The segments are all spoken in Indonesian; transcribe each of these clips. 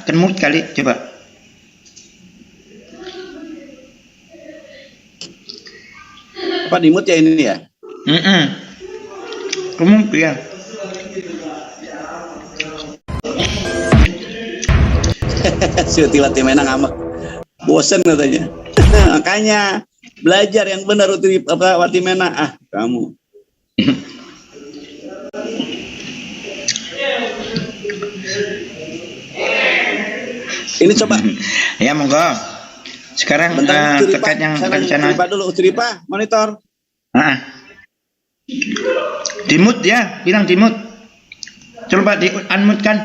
Kenmut kali, coba. Apa di mute ya ini ya? Kenmut ya. Si Watimena ngambek. Bosen katanya. Makanya belajar yang benar Watimena. Ah, kamu. Ini coba. Ya monggo. Sekarang terkait yang rencana. Coba dulu Utripa monitor. Dimut ya, bilang dimut. Coba di unmute kan.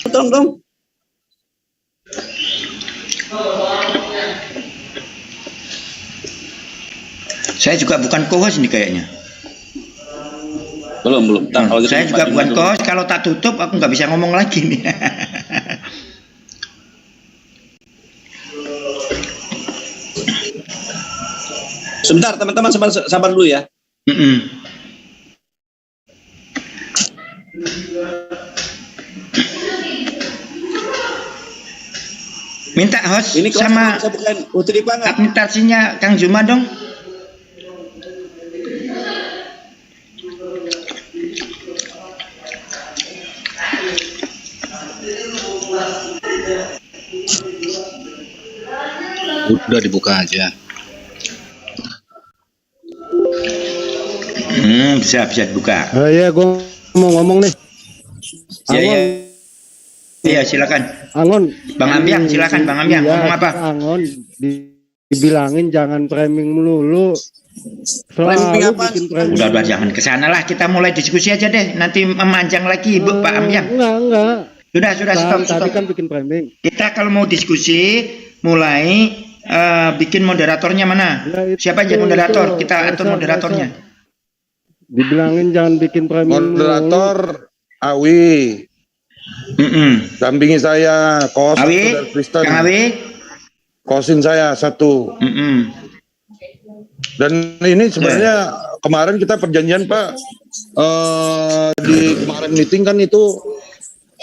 Tolong dong. Saya juga bukan co-host nih kayaknya. Belum. Kalau saya juga bukan co-host. Kalau tak tutup aku nggak bisa ngomong lagi nih. Sebentar teman-teman, sabar dulu ya. Minta host ini sama administrasinya Kang Juma dong. Udah dibuka aja. Bisa dibuka. Iya, gue mau ngomong nih. Iya, silakan. Angon. Bang Ambiang, silakan Bang Ambiang. Iya, ngomong apa? Angon dibilangin jangan framing melulu. Framing apa? Udah jangan kesana lah. Kita mulai diskusi aja deh. Nanti memanjang lagi, Bu Pak Ambiang. Enggak. Sudah stop. Tadi kan bikin framing. Kita kalau mau diskusi mulai bikin moderatornya mana? Ya, siapa yang jadi moderator? Kita atur moderatornya. Dibilangin jangan bikin framing. Moderator Awi. Dampingi saya Kos Awi, Kang Awi. Kosin saya 1. Dan ini sebenarnya kemarin kita perjanjian Pak, di kemarin meeting kan itu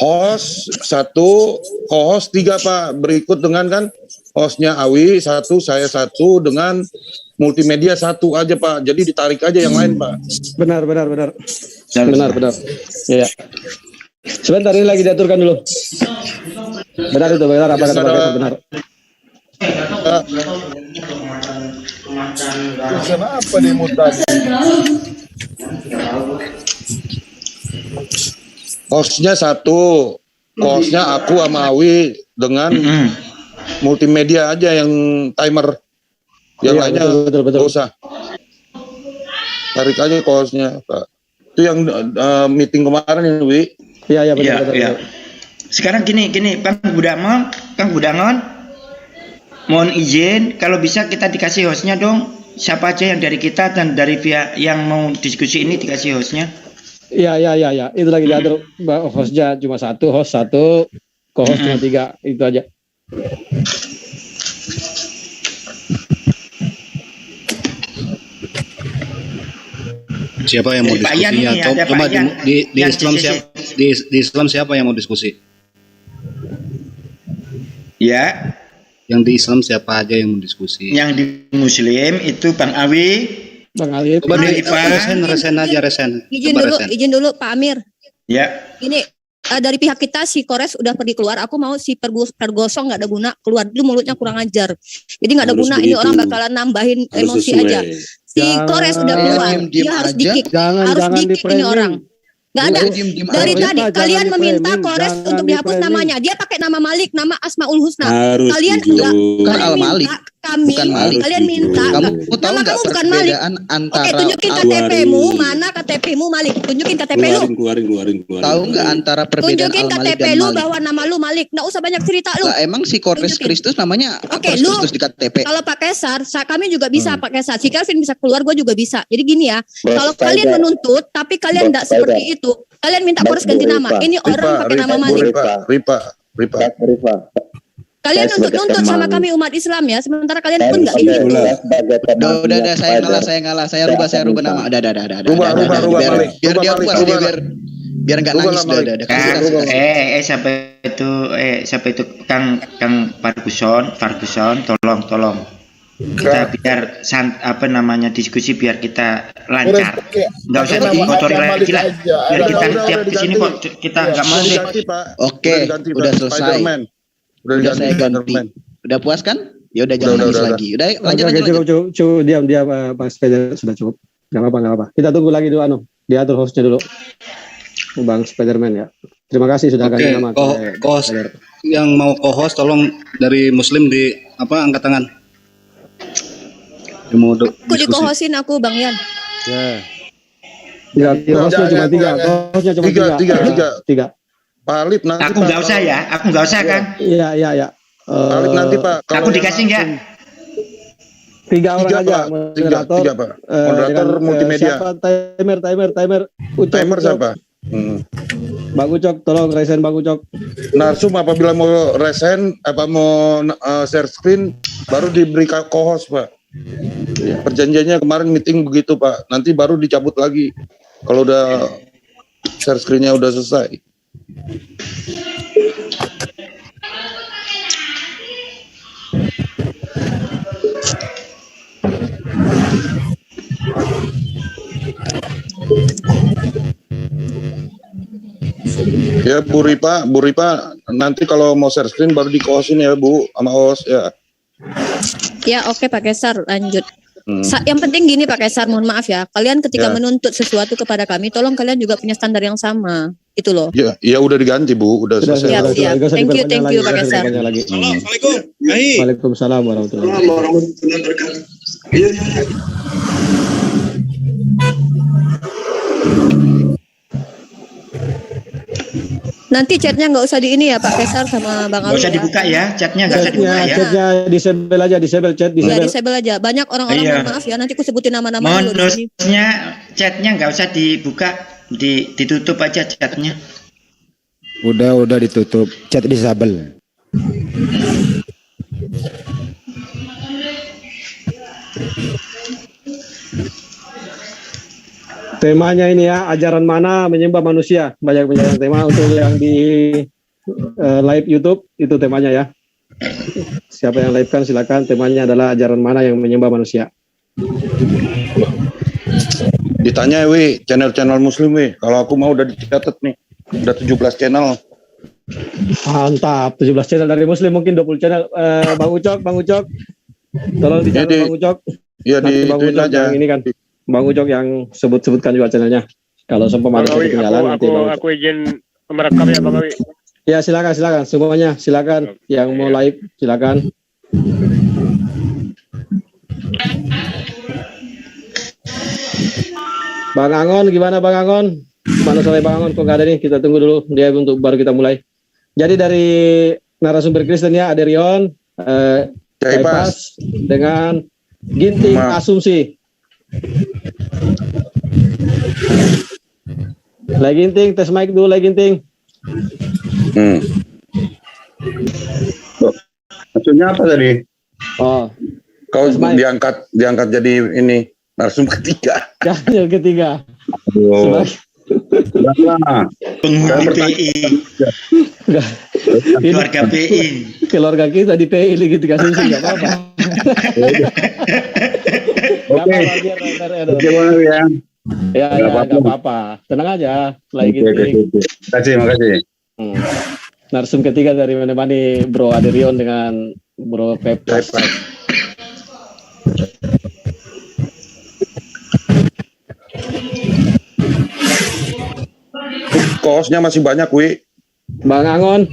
host 1, co-host 3 Pak, berikut dengan kan hostnya Awi 1, saya 1, dengan multimedia 1 aja Pak, jadi ditarik aja yang lain Pak. Benar. Iya. Sebentar, ini lagi diaturkan dulu. Benar apa kata Pak Kaisar, benar. Kenapa dimutasi? Hostnya 1, hostnya aku sama Awi dengan multimedia aja yang timer. Yang lainnya betul. Usah. Tarik aja hostnya Pak. Itu yang meeting kemarin ini Wi. Iya benar. Sekarang gini Kang Budangon, mohon izin kalau bisa kita dikasih hostnya dong. Siapa aja yang dari kita dan dari pihak yang mau diskusi ini dikasih hostnya. Iya. Itu lagi diatur. Hostnya cuma 1, host 1, co-host cuma 3, itu aja. Siapa yang mau diskusinya? Coba di Islam di Islam siapa yang mau diskusi? Ya. Yang di Islam siapa aja yang mau diskusi? Yang di Muslim itu Bang Awi. Coba resen. Izin dulu Pak Amir. Ya. Ini dari pihak kita si Kores udah pergi keluar. Aku mau si Pergosong nggak ada guna, keluar dulu, mulutnya kurang ajar. Jadi nggak ada guna. Ini orang bakalan nambahin emosi aja. Si Kores udah keluar, dia harus di-kick. Harus di-kick ini orang. Gak ada. Dari tadi kalian meminta Kores untuk dihapus namanya. Dia pakai nama Malik, nama Asmaul Husna. Kalian enggak. Kalian minta kalian minta. Kamu tahu nggak perbedaan antara? Oke, tunjukin KTP-mu. Mana KTP-mu Malik? Tunjukin KTP lu. Keluarin. Tahu nggak antara perbedaan tunjukin Al-Malik KTP dan lu Malik? bahwa nama lu Malik. Nggak usah banyak cerita lu. Lah, emang si Kores Kristus namanya Kores lu Kristus di KTP. kalau Pak Kaisar, kami juga bisa Pak Kaisar. Si Kelvin bisa keluar, gue juga bisa. Jadi gini ya, kalau kalian menuntut tapi kalian nggak seperti itu, kalian minta Kores ganti nama. Ini orang pakai nama Malik. Ripa. Kalian nuntut sama kami umat Islam ya, sementara kalian pun nggak ingin. Udah, saya ngalah, saya rubah nama. Udah. Rubah Malik. Biar dia puas, biar biar nggak nangis udah kasih. Siapa itu Kang Ferguson, tolong kita biar diskusi biar kita lancar, nggak usah dikotori lagi lah, biar kita tiap di sini kok kita nggak mau deh. Oke, udah selesai, udah saya ganti, udah puas kan? Ya udah jangan nangis lagi, udah lanjut. Cukup diam Pak Spider, sudah cukup, nggak apa-apa. Kita tunggu lagi dulu, diatur hostnya dulu, Bang Spiderman ya. Terima kasih sudah kasih nama. Co-host yang mau co-host tolong dari Muslim angkat tangan. Aku di-co-hostin aku Bang Yan. Ya, hostnya cuma tiga. Pak Alip nanti. Aku nggak usah kan? Iya. Alip nanti Pak. Aku dikasih nggak? 3 orang aja. Moderator. Tiga Pak. Moderator multimedia. Siapa? Timer. Timer siapa? Bang Ucok, tolong resen Bang Ucok. Narsum apabila mau resen mau share screen baru diberi co-host Pak. Perjanjiannya kemarin meeting begitu Pak. Nanti baru dicabut lagi kalau udah share screen-nya udah selesai. Ya Bu Ripa nanti kalau mau share screen baru di co-hostin ya Bu sama host ya. Ya oke Pak Kesar, lanjut. Yang penting gini Pak Kesar, mohon maaf ya, kalian ketika menuntut sesuatu kepada kami, tolong kalian juga punya standar yang sama, itu loh. Ya udah diganti Bu, udah selesai. Siap. Thank you Pak Kesar. Assalamualaikum. Waalaikumsalam warahmatullahi wabarakatuh. Nanti chatnya nggak usah di ini ya Pak Kesar sama Bang Ali. Nggak usah dibuka ya, chatnya nggak usah dibuka ya. Chatnya disable aja, Disable aja. Banyak orang-orang mohon maaf ya, nanti aku sebutin nama-nama dulu. Chatnya nggak usah dibuka, ditutup aja chatnya. Udah ditutup, chat disable. Temanya ini ya, ajaran mana menyembah manusia. Banyak tema untuk yang di live YouTube, itu temanya ya. Siapa yang live kan silakan, temanya adalah ajaran mana yang menyembah manusia. Ditanya channel Muslim kalau aku mau udah dicatat nih. Udah 17 channel. Mantap, 17 channel dari Muslim, mungkin 20 channel. Bang Ucok. Tolong dicatat Bang Ucok. Iya di Bang Ucok yang ini kan. Bang Ucok yang sebutkan juga channelnya. Kalau sempat ada ketinggalan nanti aku izin merekam ya Bang Awi. Ya silakan semuanya, silakan yang mau live silakan. Bang Angon gimana Bang Angon? Mana soalnya Bang Angon kok nggak ada nih? Kita tunggu dulu dia untuk baru kita mulai. Jadi dari narasumber Kristen ya ada Rion, Kaipas dengan Ginting Asumsi. Lagi Ginting, tes mic dulu lagi Ginting. Maksudnya apa tadi? Oh, kau diangkat jadi ini narsum ketiga. Yang ketiga. Penghuni PI. Keluarga PI. Keluarga kita di PI lagi tiga asumsi nggak apa-apa. Oke. Ya, nggak apa-apa. Tenang aja. Lagi Makasih. Narsum ketiga dari mana-mana Bro Aderion dengan Bro Pepas. Kosnya masih banyak, Bang Angon.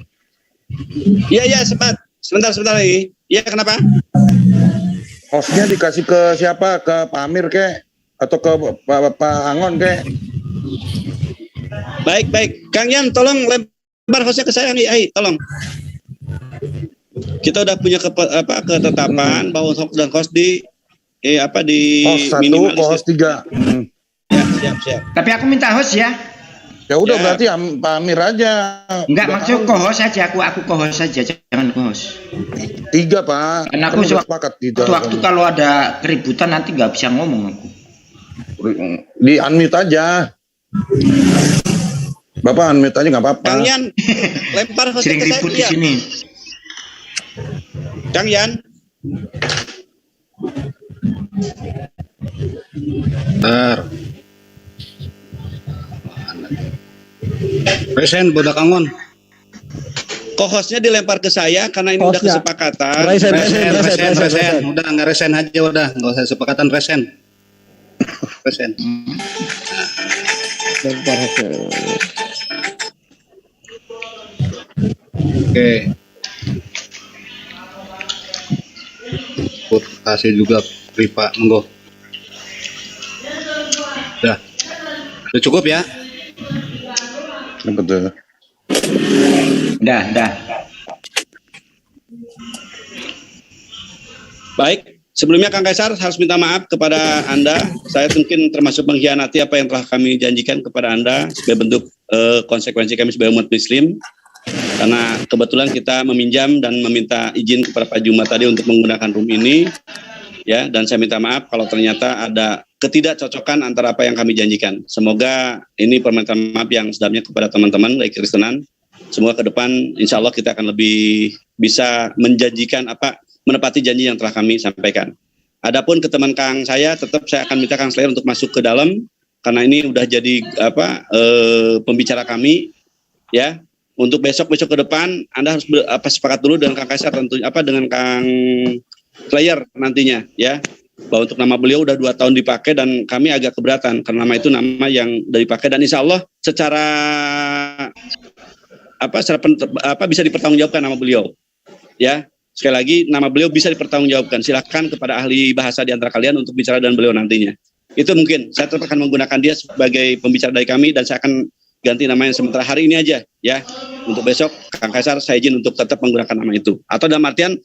Iya, sebentar lagi. Iya, kenapa? Hostnya dikasih ke siapa? Ke Pak Amir kek? Atau ke Pak Angon kek? Baik. Kang Yan, tolong lempar hostnya ke saya nih. Tolong. Kita udah punya ketetapan bahwa host di host 1, host 3. Ya, siap. Tapi aku minta host ya. Ya udah berarti Pak Amir aja. Enggak, maksud co-host saja, aku co-host saja, jangan co-host. 3 Pak. Karena aku waktu kalau ada keributan nanti nggak bisa ngomong aku. Di unmute aja. Bapak unmute aja nggak apa-apa. Kang Yan, lempar hostnya Sering ke saya. ribut di sini. Kang Yan. Bentar. Resen budak angon. Kok hostnya dilempar ke saya karena ini udah Hostnya. kesepakatan. Resen. Udah nggak resen aja udah, nggak usah sepakatan resen. Resen. Lempar hostnya. Oke. Put kasih juga Riva, monggo. Udah cukup ya? Betul. Dah. Baik, sebelumnya Kang Kaisar harus minta maaf kepada Anda. Saya mungkin termasuk mengkhianati apa yang telah kami janjikan kepada Anda sebagai bentuk konsekuensi kami sebagai umat Muslim. Karena kebetulan kita meminjam dan meminta izin kepada Pak Jumat tadi untuk menggunakan room ini, ya. Dan saya minta maaf kalau ternyata ada ketidakcocokan antara apa yang kami janjikan. Semoga ini permintaan maaf yang sebenarnya kepada teman-teman dari Kristenan. Semoga ke depan insya Allah kita akan lebih bisa menjanjikan menepati janji yang telah kami sampaikan. Adapun ke teman Kang saya, tetap saya akan minta Kang Slayer untuk masuk ke dalam karena ini udah jadi pembicara kami, ya. Untuk besok ke depan Anda harus sepakat dulu dengan Kang Kaisar tentunya dengan Kang Slayer nantinya, ya. Bahwa untuk nama beliau udah 2 tahun dipakai dan kami agak keberatan karena nama itu nama yang udah dipakai dan insya Allah secara bisa dipertanggungjawabkan nama beliau, ya. Sekali lagi nama beliau bisa dipertanggungjawabkan. Silakan kepada ahli bahasa di antara kalian untuk bicara dengan beliau nantinya. Itu mungkin saya tetap akan menggunakan dia sebagai pembicara dari kami dan saya akan ganti namanya sementara hari ini aja, ya. Untuk besok Kang Kaisar saya izin untuk tetap menggunakan nama itu. Atau dalam artian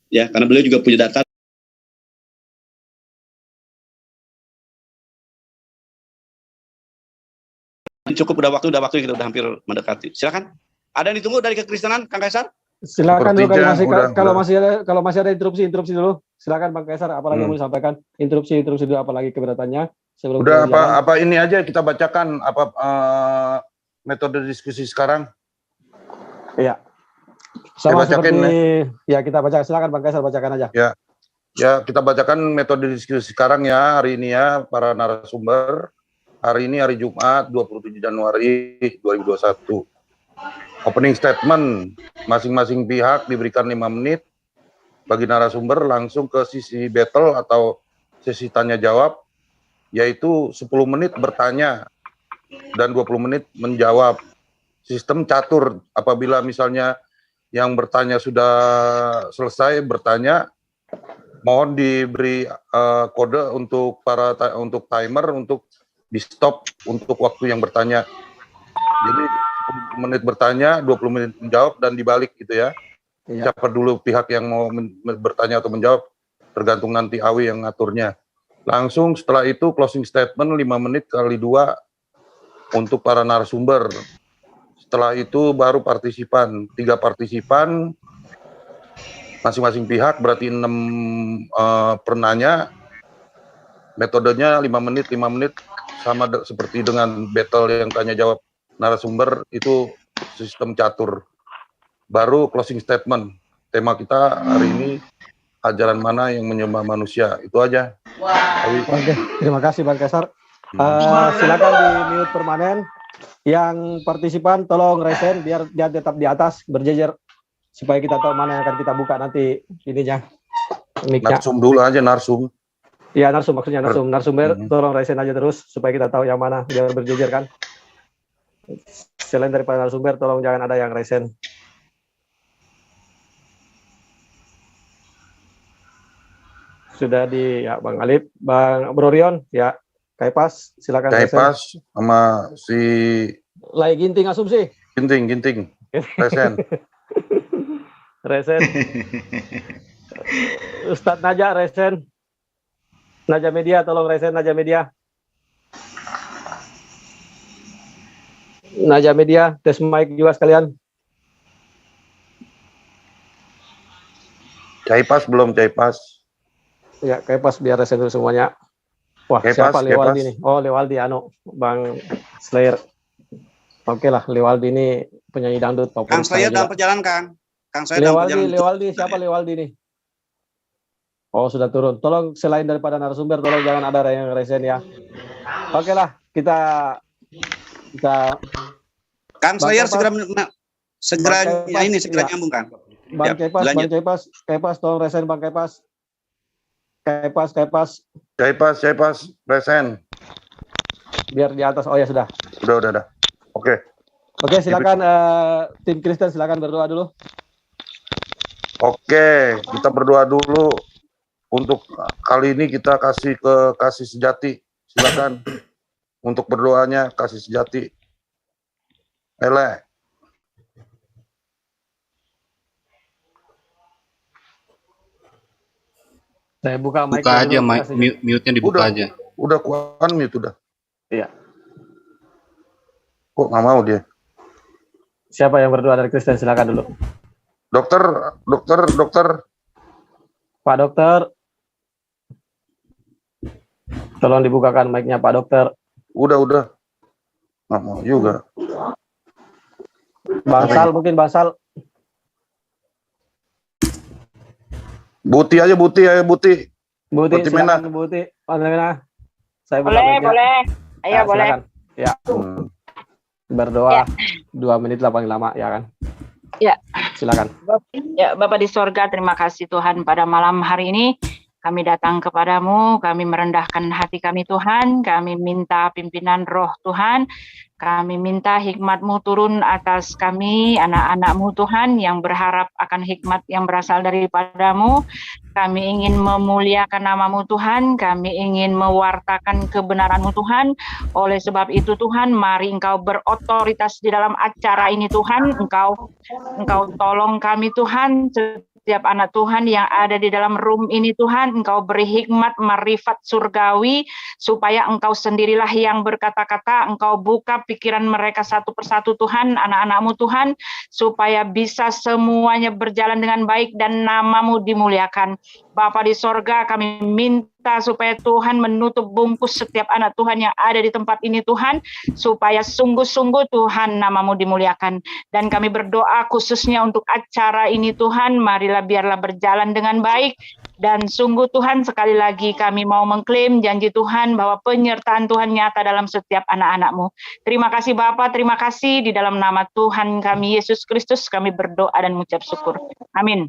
ya, karena beliau juga punya data. Cukup udah waktu kita udah hampir mendekati. Silakan. Ada yang ditunggu dari kekristenan, Kang Kaisar? Silakan dulu Sepertinya kalau masih ada interupsi dulu. Silakan Bang Kaisar, apalagi yang mau disampaikan? Interupsi dulu apalagi keberatannya sebelum Udah apa ini aja kita bacakan metode diskusi sekarang. Iya. Sama bacakan, seperti ya kita baca. Silakan Bang Kaisar bacakan aja. Ya, kita bacakan metode diskusi sekarang ya hari ini ya para narasumber. Hari ini hari Jumat 27 Januari 2021. Opening statement masing-masing pihak diberikan 5 menit. Bagi narasumber langsung ke sisi battle atau sesi tanya jawab, yaitu 10 menit bertanya dan 20 menit menjawab. Sistem catur, apabila misalnya yang bertanya sudah selesai bertanya, mohon diberi kode untuk untuk timer untuk di stop untuk waktu yang bertanya. Jadi 10 menit bertanya, 20 menit menjawab dan dibalik gitu ya. Siapa dulu pihak yang mau bertanya atau menjawab, tergantung nanti Awi yang ngaturnya. Langsung setelah itu closing statement 5 menit kali 2 untuk para narasumber. Setelah itu baru partisipan, 3 partisipan masing-masing pihak, berarti 6 penanya. Metodenya 5 menit sama seperti dengan battle yang tanya jawab narasumber, itu sistem catur. Baru closing statement. Tema kita hari ini, ajaran mana yang menyembah manusia. Itu aja. Oke, terima kasih Bang Kaisar. Silakan di mute permanen. Yang partisipan tolong resen biar dia tetap di atas berjejer supaya kita tahu mana yang akan kita buka nanti ininya. Narsum dulu aja, narsum. Iya, narsum maksudnya narsumber tolong resen aja terus supaya kita tahu yang mana biar berjejer kan. Selain daripada narsumber tolong jangan ada yang resen. Sudah di ya Bang Alip, Bang Brorion, ya Kaipas, silakan. Kaipas sama si Lai Ginting asumsi. Ginting, resen. Resen. Ustadz Naja resen. Naja Media tolong resen Naja Media. Naja Media tes mic juga sekalian. Kaipas belum Kaipas. Ya, Kepas biar resen dulu semuanya. Wah, siapa Lewaldi nih? Oh, Lewaldi Bang Slayer. Oke lah, Lewaldi ini penyanyi dangdut favorit Kang Slayer dalam juga. perjalanan, Kang Slayer dalam perjalanan. Lewaldi, siapa Lewaldi nih? Oh, sudah turun. Tolong selain daripada narasumber, tolong jangan ada yang resen ya. Oke lah, kita Kang Slayer segera nyambung, Kang. Bang Kepas, tolong resen Bang Kepas. Kepas, resen. Biar di atas. Oh ya sudah. Udah. Oke, silakan tim Kristen silakan berdoa dulu. Oke, kita berdoa dulu. Untuk kali ini kita kasih ke Kasih Sejati. Silakan untuk berdoanya Kasih Sejati. Ele. Saya buka mic. Buka aja mute-nya dibuka aja. Udah kuan mute udah. Iya. Kok nggak mau dia? Siapa yang berdoa dari Kristen silakan dulu. Dokter. Pak Dokter. Tolong dibukakan mic-nya Pak Dokter. Udah. Nggak mau juga. Bangsal mungkin Bangsal. Buti. Silakan Buti. Mana? Saya boleh. Ayo boleh. Silakan. Ya. Berdoa 2 menit lah paling lama ya kan. Ya. Silakan. Ya, Bapa di sorga, terima kasih Tuhan pada malam hari ini. Kami datang kepadamu, kami merendahkan hati kami Tuhan, kami minta pimpinan roh Tuhan, kami minta hikmat-Mu turun atas kami, anak-anak-Mu Tuhan, yang berharap akan hikmat yang berasal daripada-Mu. Kami ingin memuliakan nama-Mu Tuhan, kami ingin mewartakan kebenaran-Mu Tuhan. Oleh sebab itu Tuhan, mari Engkau berotoritas di dalam acara ini Tuhan, Engkau tolong kami Tuhan, setiap anak Tuhan yang ada di dalam room ini Tuhan, Engkau beri hikmat marifat surgawi, supaya Engkau sendirilah yang berkata-kata, Engkau buka pikiran mereka satu persatu Tuhan, anak-anak-Mu Tuhan, supaya bisa semuanya berjalan dengan baik dan nama-Mu dimuliakan. Bapa di sorga, kami minta supaya Tuhan menutup bungkus setiap anak Tuhan yang ada di tempat ini Tuhan, supaya sungguh-sungguh Tuhan nama-Mu dimuliakan. Dan kami berdoa khususnya untuk acara ini Tuhan, marilah biarlah berjalan dengan baik. Dan sungguh Tuhan, sekali lagi kami mau mengklaim janji Tuhan bahwa penyertaan Tuhan nyata dalam setiap anak-anak-Mu. Terima kasih Bapa, terima kasih di dalam nama Tuhan kami Yesus Kristus kami berdoa dan mengucap syukur. Amin.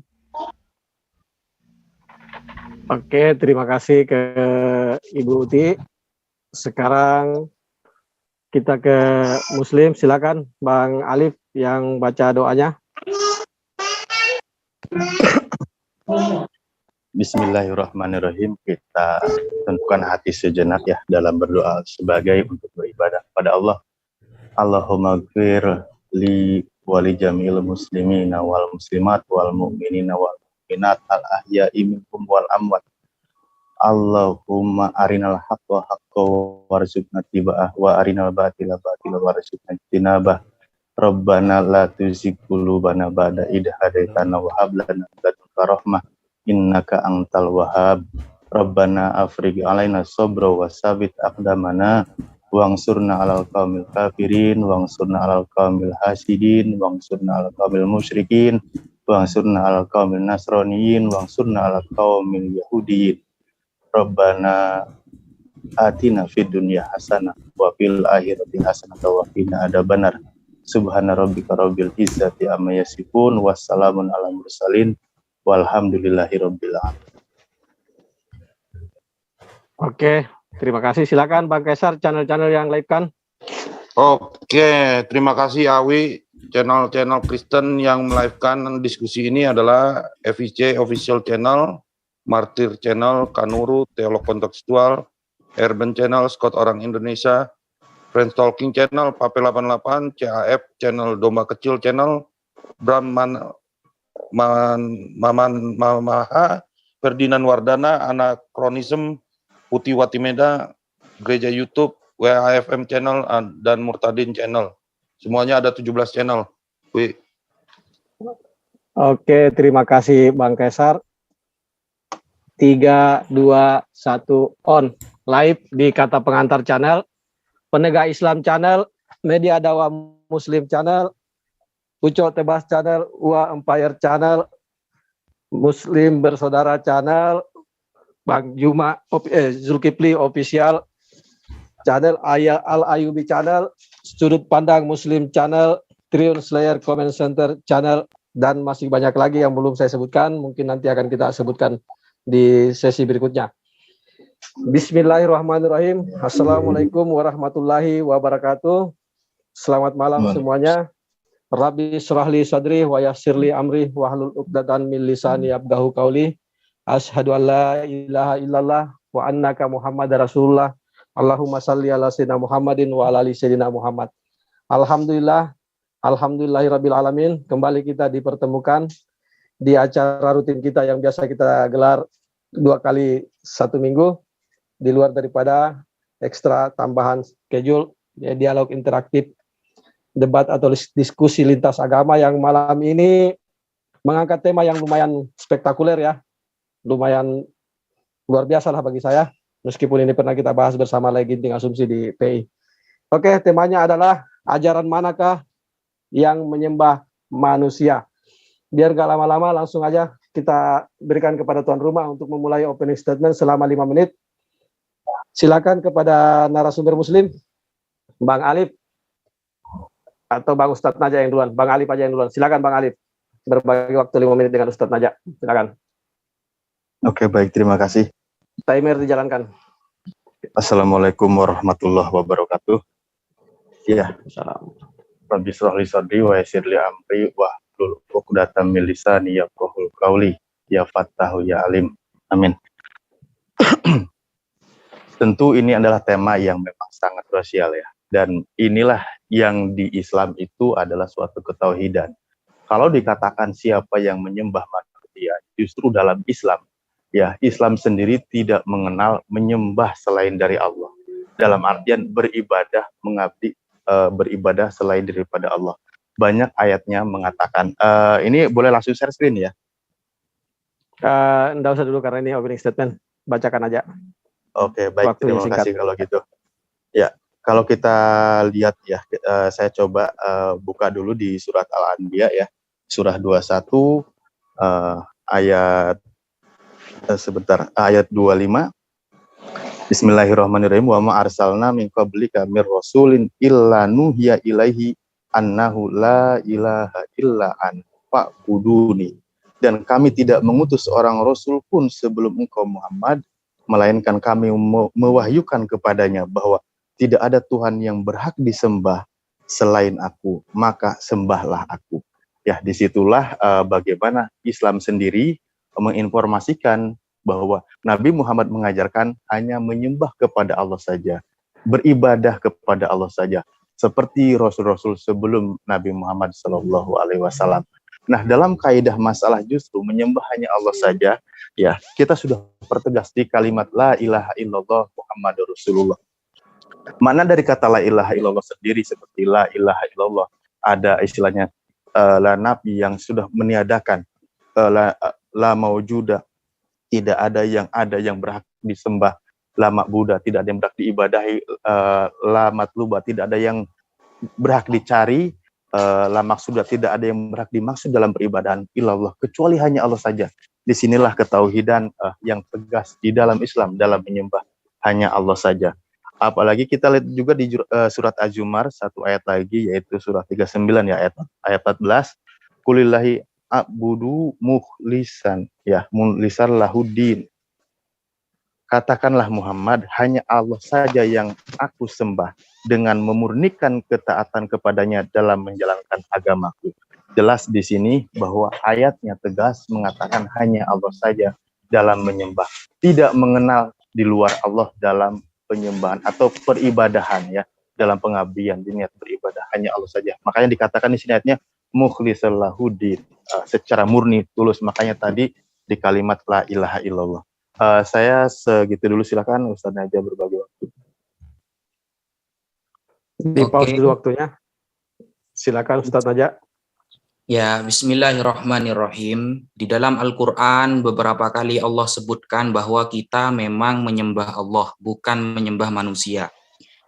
Oke, terima kasih ke Ibu Uti. Sekarang kita ke Muslim, silakan Bang Alif yang baca doanya. Bismillahirrahmanirrahim. Kita tentukan hati sejenak ya dalam berdoa sebagai untuk beribadah pada Allah. Allahumma gfir li wali jamil muslimina wal muslimat wal mu'minina wal mu'minat al ahya'i minkum wal amwat. Allahumma arinal haqqa haqqa warzuqna tiba'ah wa arinal batila batila warzuqna tinabah. Rabbana la tuzigh qulubana ba'da idh hadaitana wa hab lana min ladunka rahmah innaka antal wahhab. Rabbana afrigh alaina sabra wa sabit aqdamana wangsurna alal qaumil kafirin wangsurna alal qaumil hasidin wangsurna alal qaumil musyrikin wangsurna alal qaumil nasraniyin wangsurna alal qaumil yahudiyin. Rabbana atina fid dunya hasanah wa fil akhirati hasanah wa qina adzabannar. Subhana rabbika rabbil izzati amma yasifun wassalamun alal mursalin walhamdulillahi rabbil alamin. Oke, terima kasih. Silakan Bang Kaisar, channel-channel yang live kan. Oke, terima kasih Awi. Channel-channel Kristen yang melive-kan diskusi ini adalah FIC Official Channel, Martir Channel, Kanuru, Teolog Kontekstual, Urban Channel, Scott Orang Indonesia, Friends Talking Channel, Pape 88, CAF Channel, Domba Kecil Channel, Brahman Mamaha, Ferdinand Wardana, Anachronism, Putih Watimeda, Gereja YouTube, WAFM Channel, dan Murtadin Channel. Semuanya ada 17 channel. Oke, terima kasih Bang Kaisar. 3, 2, 1, on. Live di Kata Pengantar Channel, Penegak Islam Channel, Media Dakwah Muslim Channel, Uco Tebas Channel, Ua Empire Channel, Muslim Bersaudara Channel, Bang Juma, Zulkifli Official Channel, Al Ayubi Channel, Sudut Pandang Muslim Channel, Triun Slayer Comment Center Channel, dan masih banyak lagi yang belum saya sebutkan. Mungkin nanti akan kita sebutkan di sesi berikutnya. Bismillahirrahmanirrahim. Assalamualaikum warahmatullahi wabarakatuh. Selamat malam semuanya. Rabbi syrahli sadri wa yassirli amri wahlul 'uqdatam min lisani yafqahu qauli. Asyhadu an la ilaha illallah wa annaka Muhammadar Rasulullah. Allahumma salli ala sayyidina Muhammadin wa ala ali sayyidina Muhammad. Alhamdulillah, alhamdulillahirabbil alamin. Kembali kita dipertemukan di acara rutin kita yang biasa kita gelar 2 kali 1 minggu, di luar daripada ekstra tambahan schedule, ya, dialog interaktif, debat atau diskusi lintas agama yang malam ini mengangkat tema yang lumayan spektakuler, ya, lumayan luar biasa lah bagi saya, meskipun ini pernah kita bahas bersama Leginting Asumsi di PI. Oke, temanya adalah ajaran manakah yang menyembah manusia. Biar gak lama-lama, langsung aja kita berikan kepada tuan rumah untuk memulai opening statement selama 5 menit. Silakan kepada narasumber Muslim, Bang Alif, atau Bang Ustadz Naja yang duluan. Bang Alif aja yang duluan. Silakan Bang Alif, berbagi waktu 5 menit dengan Ustadz Naja. Silakan. Oke, baik, terima kasih. Timer dijalankan. Assalamualaikum warahmatullahi wabarakatuh. Ya. Rabbi shrahli sadri wa yassirli amri wa hlul 'uqdatam min lisani yafqahu qauli. Ya Fattahu ya Alim. Amin. Tentu ini adalah tema yang memang sangat krusial, ya. Dan inilah yang di Islam itu adalah suatu ketauhidan. Kalau dikatakan siapa yang menyembah manusia, justru dalam Islam, ya, Islam sendiri tidak mengenal menyembah selain dari Allah. Dalam artian beribadah, mengabdi, beribadah selain daripada Allah. Banyak ayatnya mengatakan, ini boleh langsung share screen, ya? Enggak usah dulu karena ini opening statement, bacakan aja. Oke, baik, terima kasih kalau gitu. Ya, kalau kita lihat, ya, saya coba buka dulu di surat Al-Anbiya, ya, surah 21 ayat ayat 25. Bismillahirrahmanirrahim. Wa ma arsalna min qablika mir rasulin illa nuhiya ilaihi annahu la ilaha illa an fa'buduni. Dan kami tidak mengutus seorang rasul pun sebelum engkau Muhammad, melainkan kami mewahyukan kepadanya bahwa tidak ada Tuhan yang berhak disembah selain aku, maka sembahlah aku. Ya, disitulah bagaimana Islam sendiri menginformasikan bahwa Nabi Muhammad mengajarkan hanya menyembah kepada Allah saja, beribadah kepada Allah saja, seperti Rasul-Rasul sebelum Nabi Muhammad SAW. Nah, dalam kaidah masalah justru menyembah hanya Allah saja, ya, kita sudah pertegas di kalimat La ilaha illallah Muhammadur Rasulullah. Makna dari kata La ilaha illallah sendiri seperti La ilaha illallah, ada istilahnya la nabi yang sudah meniadakan, la maujuda, tidak ada yang berhak disembah, la ma'buda, tidak ada yang berhak diibadahi, la matluba, tidak ada yang berhak dicari, la maksuda, tidak ada yang berhak dimaksud dalam peribadahan illallah, kecuali hanya Allah saja. Disinilah ketauhidan yang tegas di dalam Islam, dalam menyembah hanya Allah saja. Apalagi kita lihat juga di surat Az-Zumar, satu ayat lagi, yaitu surah 39, ya, ayat 14. Kulillahi a'budu mukhlisan, ya, mukhlisan lahuddin. Katakanlah Muhammad, hanya Allah saja yang aku sembah dengan memurnikan ketaatan kepadanya dalam menjalankan agamaku. Jelas di sini bahwa ayatnya tegas mengatakan hanya Allah saja dalam menyembah, tidak mengenal di luar Allah dalam penyembahan atau peribadahan, ya, dalam pengabdian, di niat beribadah hanya Allah saja. Makanya dikatakan di sini ayatnya mukhlisal lahuddin, secara murni, tulus. Makanya tadi di kalimat la ilaha illallah. Saya segitu dulu, silakan Ustaz Naja berbagi waktu. Di pause dulu waktunya. Silakan Ustaz Naja. Ya, bismillahirrahmanirrahim. Di dalam Al-Quran beberapa kali Allah sebutkan bahwa kita memang menyembah Allah, bukan menyembah manusia.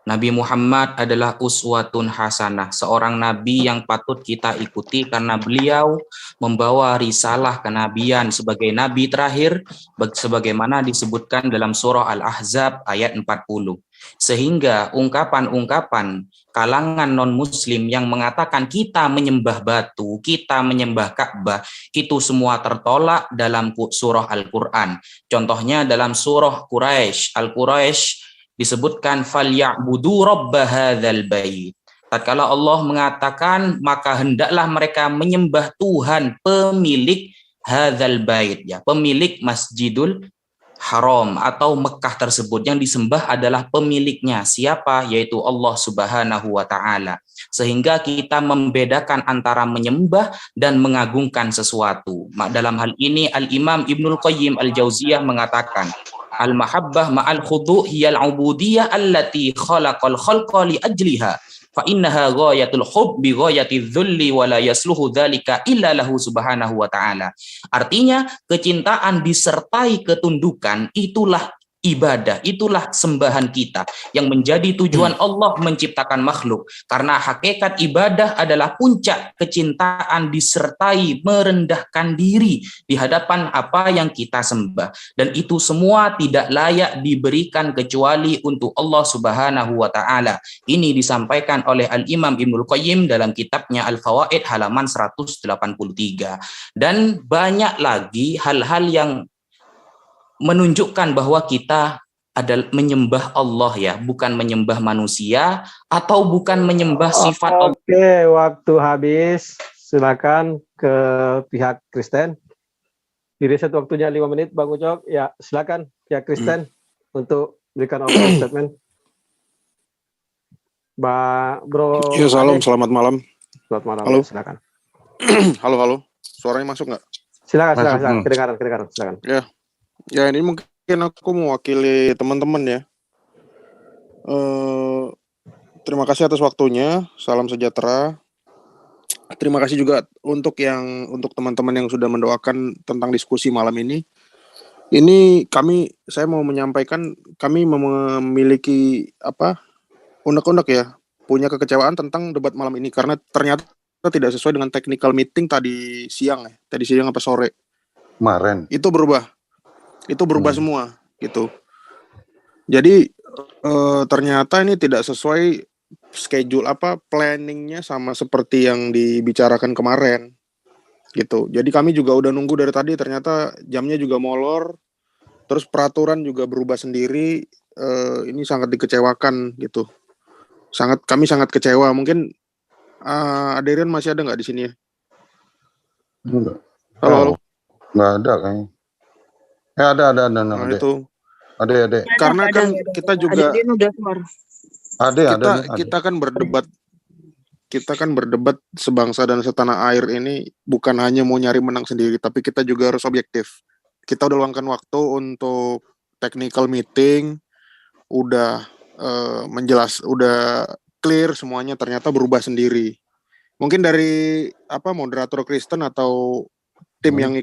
Nabi Muhammad adalah uswatun hasanah, seorang nabi yang patut kita ikuti karena beliau membawa risalah kenabian sebagai nabi terakhir sebagaimana disebutkan dalam surah Al-Ahzab ayat 40. Sehingga ungkapan-ungkapan kalangan non-muslim yang mengatakan kita menyembah batu, kita menyembah Ka'bah, itu semua tertolak dalam surah Al-Quran. Contohnya dalam surah Quraisy, Al-Quraisy disebutkan falyabudu rabb hadzal bait. Tatkala Allah mengatakan maka hendaklah mereka menyembah Tuhan pemilik hadzal bait, ya, pemilik Masjidul Haram atau Mekah tersebut. Yang disembah adalah pemiliknya. Siapa? Yaitu Allah Subhanahu wa taala. Sehingga kita membedakan antara menyembah dan mengagungkan sesuatu. Dalam hal ini Al-Imam Ibnul Qayyim Al-Jauziyah mengatakan, al-mahabbah ma'al khudu' hiyal ubudiyah allati khalaqal khalqa li ajliha fa innaha ghayatul hubbi ghayatiz dzulli wa la yasluhu dzalika illa lahu subhanahu wa ta'ala. Artinya kecintaan disertai ketundukan itulah ibadah, itulah sembahan kita yang menjadi tujuan Allah menciptakan makhluk. Karena hakikat ibadah adalah puncak kecintaan disertai merendahkan diri di hadapan apa yang kita sembah. Dan itu semua tidak layak diberikan kecuali untuk Allah Subhanahu wa taala. Ini disampaikan oleh Al-Imam Ibnul Qayyim dalam kitabnya Al-Fawaid halaman 183. Dan banyak lagi hal-hal yang menunjukkan bahwa kita adalah menyembah Allah, ya, bukan menyembah manusia atau bukan menyembah sifat Allah. Oke, waktu habis. Silakan ke pihak Kristen. Di-reset waktunya 5 menit, Bang Ucok. Ya, silakan pihak Kristen untuk berikan opening statement. Bro. Ya, salam, selamat malam. Selamat malam. Halo. Silakan. Halo. Suaranya masuk nggak? Silakan. Kedengaran. Silakan. Ya, ini mungkin aku mewakili teman-teman ya. Terima kasih atas waktunya. Salam sejahtera. Terima kasih juga untuk teman-teman yang sudah mendoakan tentang diskusi malam ini. Ini saya mau menyampaikan kami memiliki unek-unek ya, punya kekecewaan tentang debat malam ini karena ternyata tidak sesuai dengan technical meeting tadi siang apa sore. Kemarin. Itu berubah semua gitu. Jadi ternyata ini tidak sesuai schedule planningnya sama seperti yang dibicarakan kemarin gitu. Jadi kami juga udah nunggu dari tadi, ternyata jamnya juga molor, terus peraturan juga berubah sendiri. Ini sangat dikecewakan gitu. Kami sangat kecewa. Mungkin Adrian masih ada nggak di sini ya? Enggak. Halo. Nggak ada kayaknya. Ada. Nah, itu. Ada. Karena kan kita juga kita kan berdebat sebangsa dan setanah air ini bukan hanya mau nyari menang sendiri, tapi kita juga harus objektif. Kita udah luangkan waktu untuk technical meeting, udah udah clear semuanya, ternyata berubah sendiri. Mungkin dari moderator Kristen atau tim yang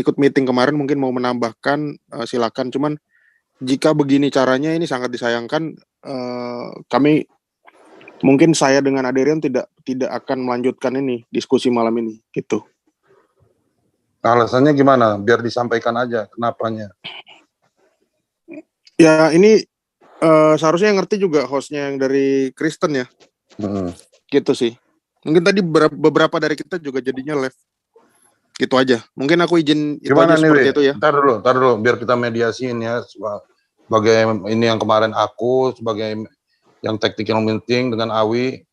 ikut meeting kemarin mungkin mau menambahkan, silakan. Cuman jika begini caranya ini sangat disayangkan. Kami mungkin saya dengan Adrian tidak akan melanjutkan ini diskusi malam ini gitu. Alasannya gimana? Biar disampaikan aja kenapanya. Ya ini seharusnya yang ngerti juga hostnya yang dari Kristen ya. Gitu sih. Mungkin tadi beberapa dari kita juga jadinya live. Gitu aja. Mungkin aku izin gimana itu aja seperti itu ya. Ntar dulu biar kita mediasiin ya. Sebagai ini yang kemarin aku sebagai yang technical meeting dengan Awi.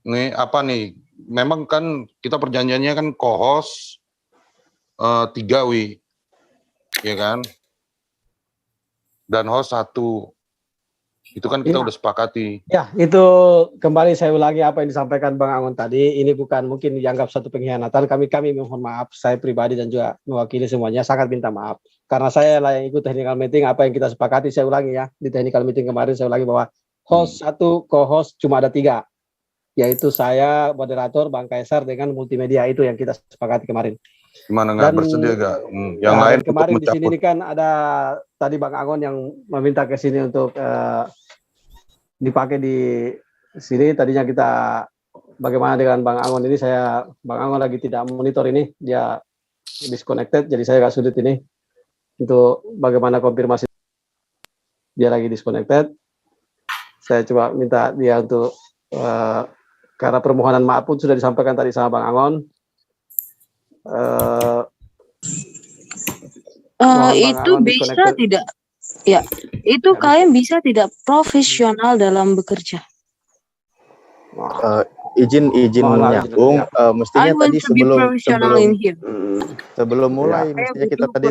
Ini apa nih? Memang kan kita perjanjiannya kan co-host 3 Wi. Ya kan? Dan host 1. Itu kan kita udah sepakati. Ya, itu kembali saya ulangi apa yang disampaikan Bang Angon tadi. Ini bukan mungkin dianggap satu pengkhianatan. Kami mohon maaf, saya pribadi dan juga mewakili semuanya sangat minta maaf. Karena saya lah yang ikut technical meeting, apa yang kita sepakati saya ulangi ya. Di technical meeting kemarin saya ulangi bahwa host 1, co-host cuma ada 3. yaitu saya, moderator, Bang Kaisar dengan multimedia itu yang kita sepakati kemarin. Gimana nggak bersedia gak? Yang nah, lain kemarin untuk di sini ini kan ada tadi Bang Angon yang meminta ke sini untuk dipakai di sini. Tadinya kita bagaimana dengan Bang Angon ini, Bang Angon lagi tidak monitor ini, dia disconnected, jadi saya agak sulit ini untuk bagaimana konfirmasi dia lagi disconnected. Saya coba minta dia untuk karena permohonan maaf pun sudah disampaikan tadi sama Bang Angon. Itu bisa tidak? Ya, itu kalian bisa tidak profesional dalam bekerja. Izin nyambung, mestinya tadi sebelum mulai, mestinya kita tadi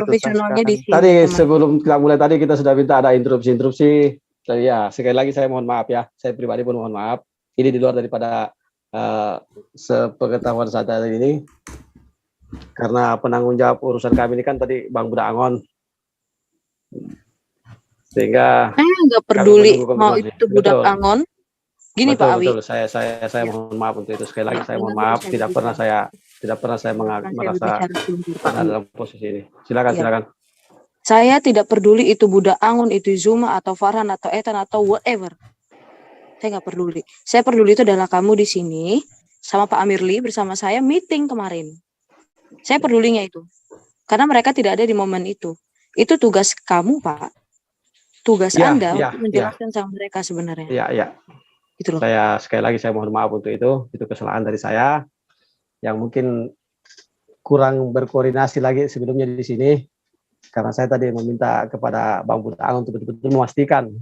tadi sebelum kita mulai tadi kita sudah minta ada interupsi. Ya, sekali lagi saya mohon maaf ya, saya pribadi pun mohon maaf. Ini di luar daripada sepengetahuan saya ini. Karena penanggung jawab urusan kami ini kan tadi Bang Budak Angon, sehingga saya nggak peduli mau itu Budak Angon. Gini betul, Pak Awi, betul. Saya mohon maaf untuk itu, sekali lagi saya mohon maaf. Tidak pernah saya merasa dalam posisi ini. Silakan. Saya tidak peduli itu Budak Angon, itu Zuma atau Farhan atau Ethan atau whatever. Saya nggak peduli. Saya peduli itu adalah kamu di sini sama Pak Amirli bersama saya meeting kemarin. Saya pedulinya itu. Karena mereka tidak ada di momen itu. Itu tugas kamu, Pak. Tugas Anda untuk menjelaskan sama mereka sebenarnya. Iya. Gitu loh. Saya sekali lagi saya mohon maaf untuk itu. Itu kesalahan dari saya yang mungkin kurang berkoordinasi lagi sebelumnya di sini. Karena saya tadi meminta kepada Bang Budak Angon untuk betul-betul memastikan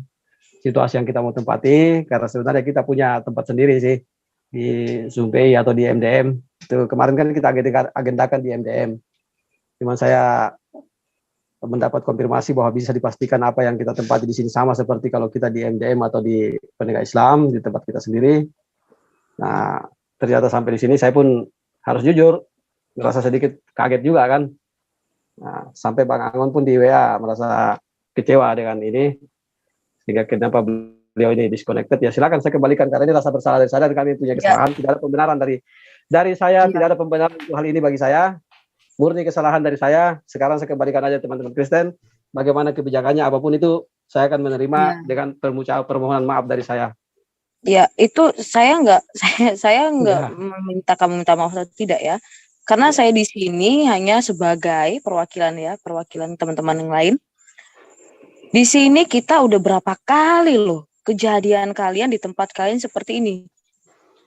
situasi yang kita mau tempati. Karena sebenarnya kita punya tempat sendiri sih di Zumpei atau di MDM. Itu kemarin kan kita agendakan di MDM. Cuma saya mendapat konfirmasi bahwa bisa dipastikan apa yang kita tempati di sini sama seperti kalau kita di MDM atau di Penegak Islam di tempat kita sendiri. Nah, ternyata sampai di sini saya pun harus jujur merasa sedikit kaget juga kan. Nah, sampai Bang Angon pun di WA merasa kecewa dengan ini sehingga kenapa beliau ini disconnected. Ya silakan saya kembalikan karena ini rasa bersalah dari saya dan kami punya kesalahan. Tidak ada pembenaran dari saya, tidak ada pembenaran untuk hal ini bagi saya. Murni kesalahan dari saya. Sekarang saya kembalikan aja teman-teman Kristen. Bagaimana kebijakannya apapun itu saya akan menerima dengan permohonan maaf dari saya. Ya, itu saya nggak meminta kamu minta maaf atau tidak ya. Karena saya di sini hanya sebagai perwakilan teman-teman yang lain. Di sini kita udah berapa kali loh kejadian kalian di tempat kalian seperti ini.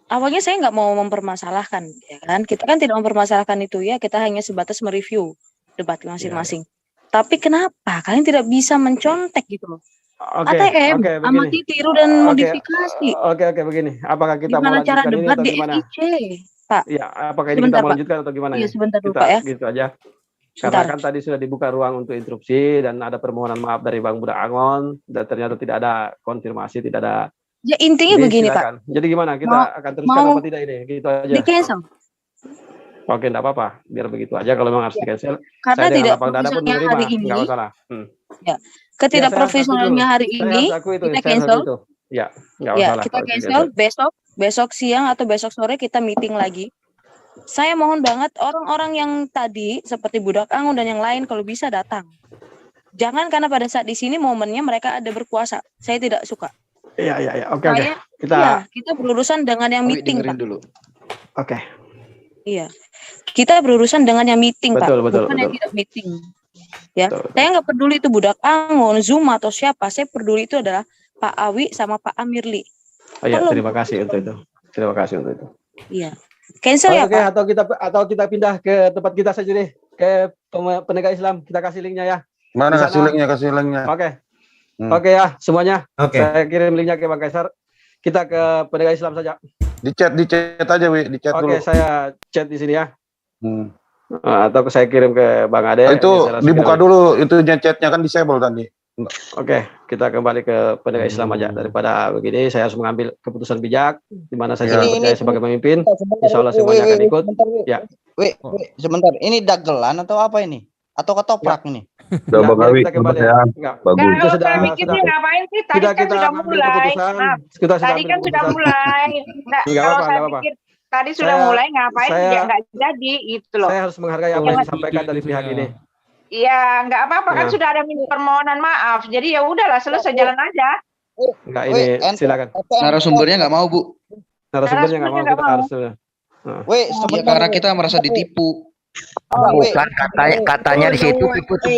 Awalnya saya nggak mau mempermasalahkan, ya kan? Kita kan tidak mempermasalahkan itu ya. Kita hanya sebatas mereview debat masing-masing. Tapi kenapa kalian tidak bisa mencontek gitu loh? ATM, amati, tiru dan modifikasi. Oke, begini. Apakah kita gimana mau cara lanjutkan debat ini di atau gimana? FIC, Pak? Ya, apakah ini Sebentar, kita mau Pak. lanjutkan atau gimana? Iya, sebentar dulu, kita, Pak ya. Gitu aja. Karena kan tadi sudah dibuka ruang untuk interupsi dan ada permohonan maaf dari Bang Budak Angon dan ternyata tidak ada konfirmasi, tidak ada. Ya intinya Jadi, begini silakan. Pak. Jadi gimana? Kita akan teruskan apa tidak ini? Gitu aja. Di cancel. Oke, enggak apa-apa. Biar begitu aja kalau memang harus di cancel. Karena saya tidak lapang dada pun profesionalnya menerima, hari ini. enggak masalah. Ya, ketidakprofesionalnya hari ini kita cancel. Ya, enggak Ya, masalah. kita cancel besok siang atau besok sore kita meeting lagi. Saya mohon banget orang-orang yang tadi seperti Budak Angon dan yang lain kalau bisa datang. Jangan karena pada saat di sini momennya mereka ada berkuasa. Saya tidak suka. Iya. Oke. Kita berurusan dengan yang meeting, Pak. dulu. Oke. Iya. Kita berurusan dengan yang meeting, Betul, Pak. Bukan yang tidak meeting. Ya. Saya nggak peduli itu Budak Angon, Zuma atau siapa. Saya peduli itu adalah Pak Awi sama Pak Amirli. Oh iya, terima kasih untuk itu. Terima kasih untuk itu. Iya. Cancel ya, Pak. Atau kita pindah ke tempat kita saja deh, ke Penegak Islam. Kita kasih linknya ya. Mana kasih linknya? Oke. Oke ya semuanya. Oke. Saya kirim linknya ke Bang Kaisar. Kita ke Penegak Islam saja. Di chat aja, Wi. Di chat dulu. Oke, saya chat di sini ya. Atau saya kirim ke Bang Ade. Itu dibuka dulu, itu chatnya kan disable tadi. Oke, kita kembali ke Penegak Islam aja. Daripada begini, saya harus mengambil keputusan bijak, di mana saya percaya sebagai pemimpin. Insya Allah semuanya akan ikut. Ya. Sebentar. Ini dagelan atau apa ini? atau ketoprak ini? Udah Bang Awi, ya. Bagus. Kalau sudah mikir sih ngapain sih? Tadi kan sudah mulai. Tadi kan sudah mulai. Kalau saya pikir tadi sudah mulai, ngapain ya nggak jadi gitu loh. Saya harus menghargai apa yang disampaikan dari pihak ini. Iya, nggak apa-apa kan sudah ada permohonan maaf. Jadi ya udahlah, selesai jalan aja. Enggak, ini silakan. Narasumbernya nggak mau, Bu. Narasumbernya nggak mau, kita harus. Ya, karena kita merasa ditipu. Bukan katanya di situ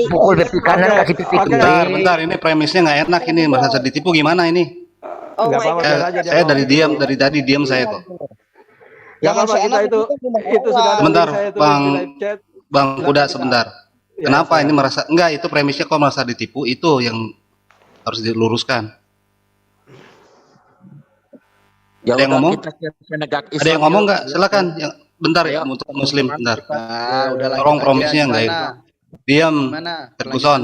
pukul pipi kanan kasih pipi kiri. Bentar, ini premisnya nggak enak ini, merasa ditipu gimana ini? Nggak apa-apa. Saya dari tadi diam saya kok. Nggak apa-apa, kita itu sudah. Sebentar, Bang Kuda sebentar. Kenapa ini merasa enggak, itu premisnya kok merasa ditipu, itu yang harus diluruskan. Ya ada yang ngomong? Ada yang ngomong nggak? Silakan. Yang bentar ya untuk Muslim bentar. Tolong promisnya enggak itu. Diam. Terkuson.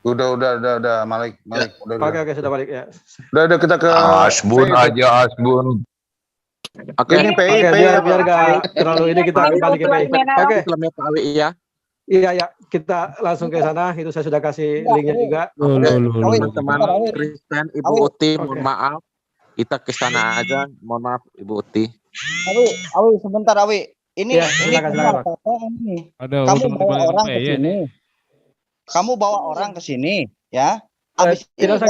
Udah Malik. Oke, sudah balik ya. Udah kita ke Asbun aja Asbun. Oke, biar gak terlalu ini kita kembali ke PI. Oke. Iya. Iya, kita langsung ke sana. Itu saya sudah kasih linknya juga. Teman-teman Kristen, Ibu Uti, mohon maaf. Kita ke sana aja. Mohon maaf, Ibu Uti. Awi, sebentar Awi. Ini silakan. Kamu bawa orang ke sini, ya? Tidak usah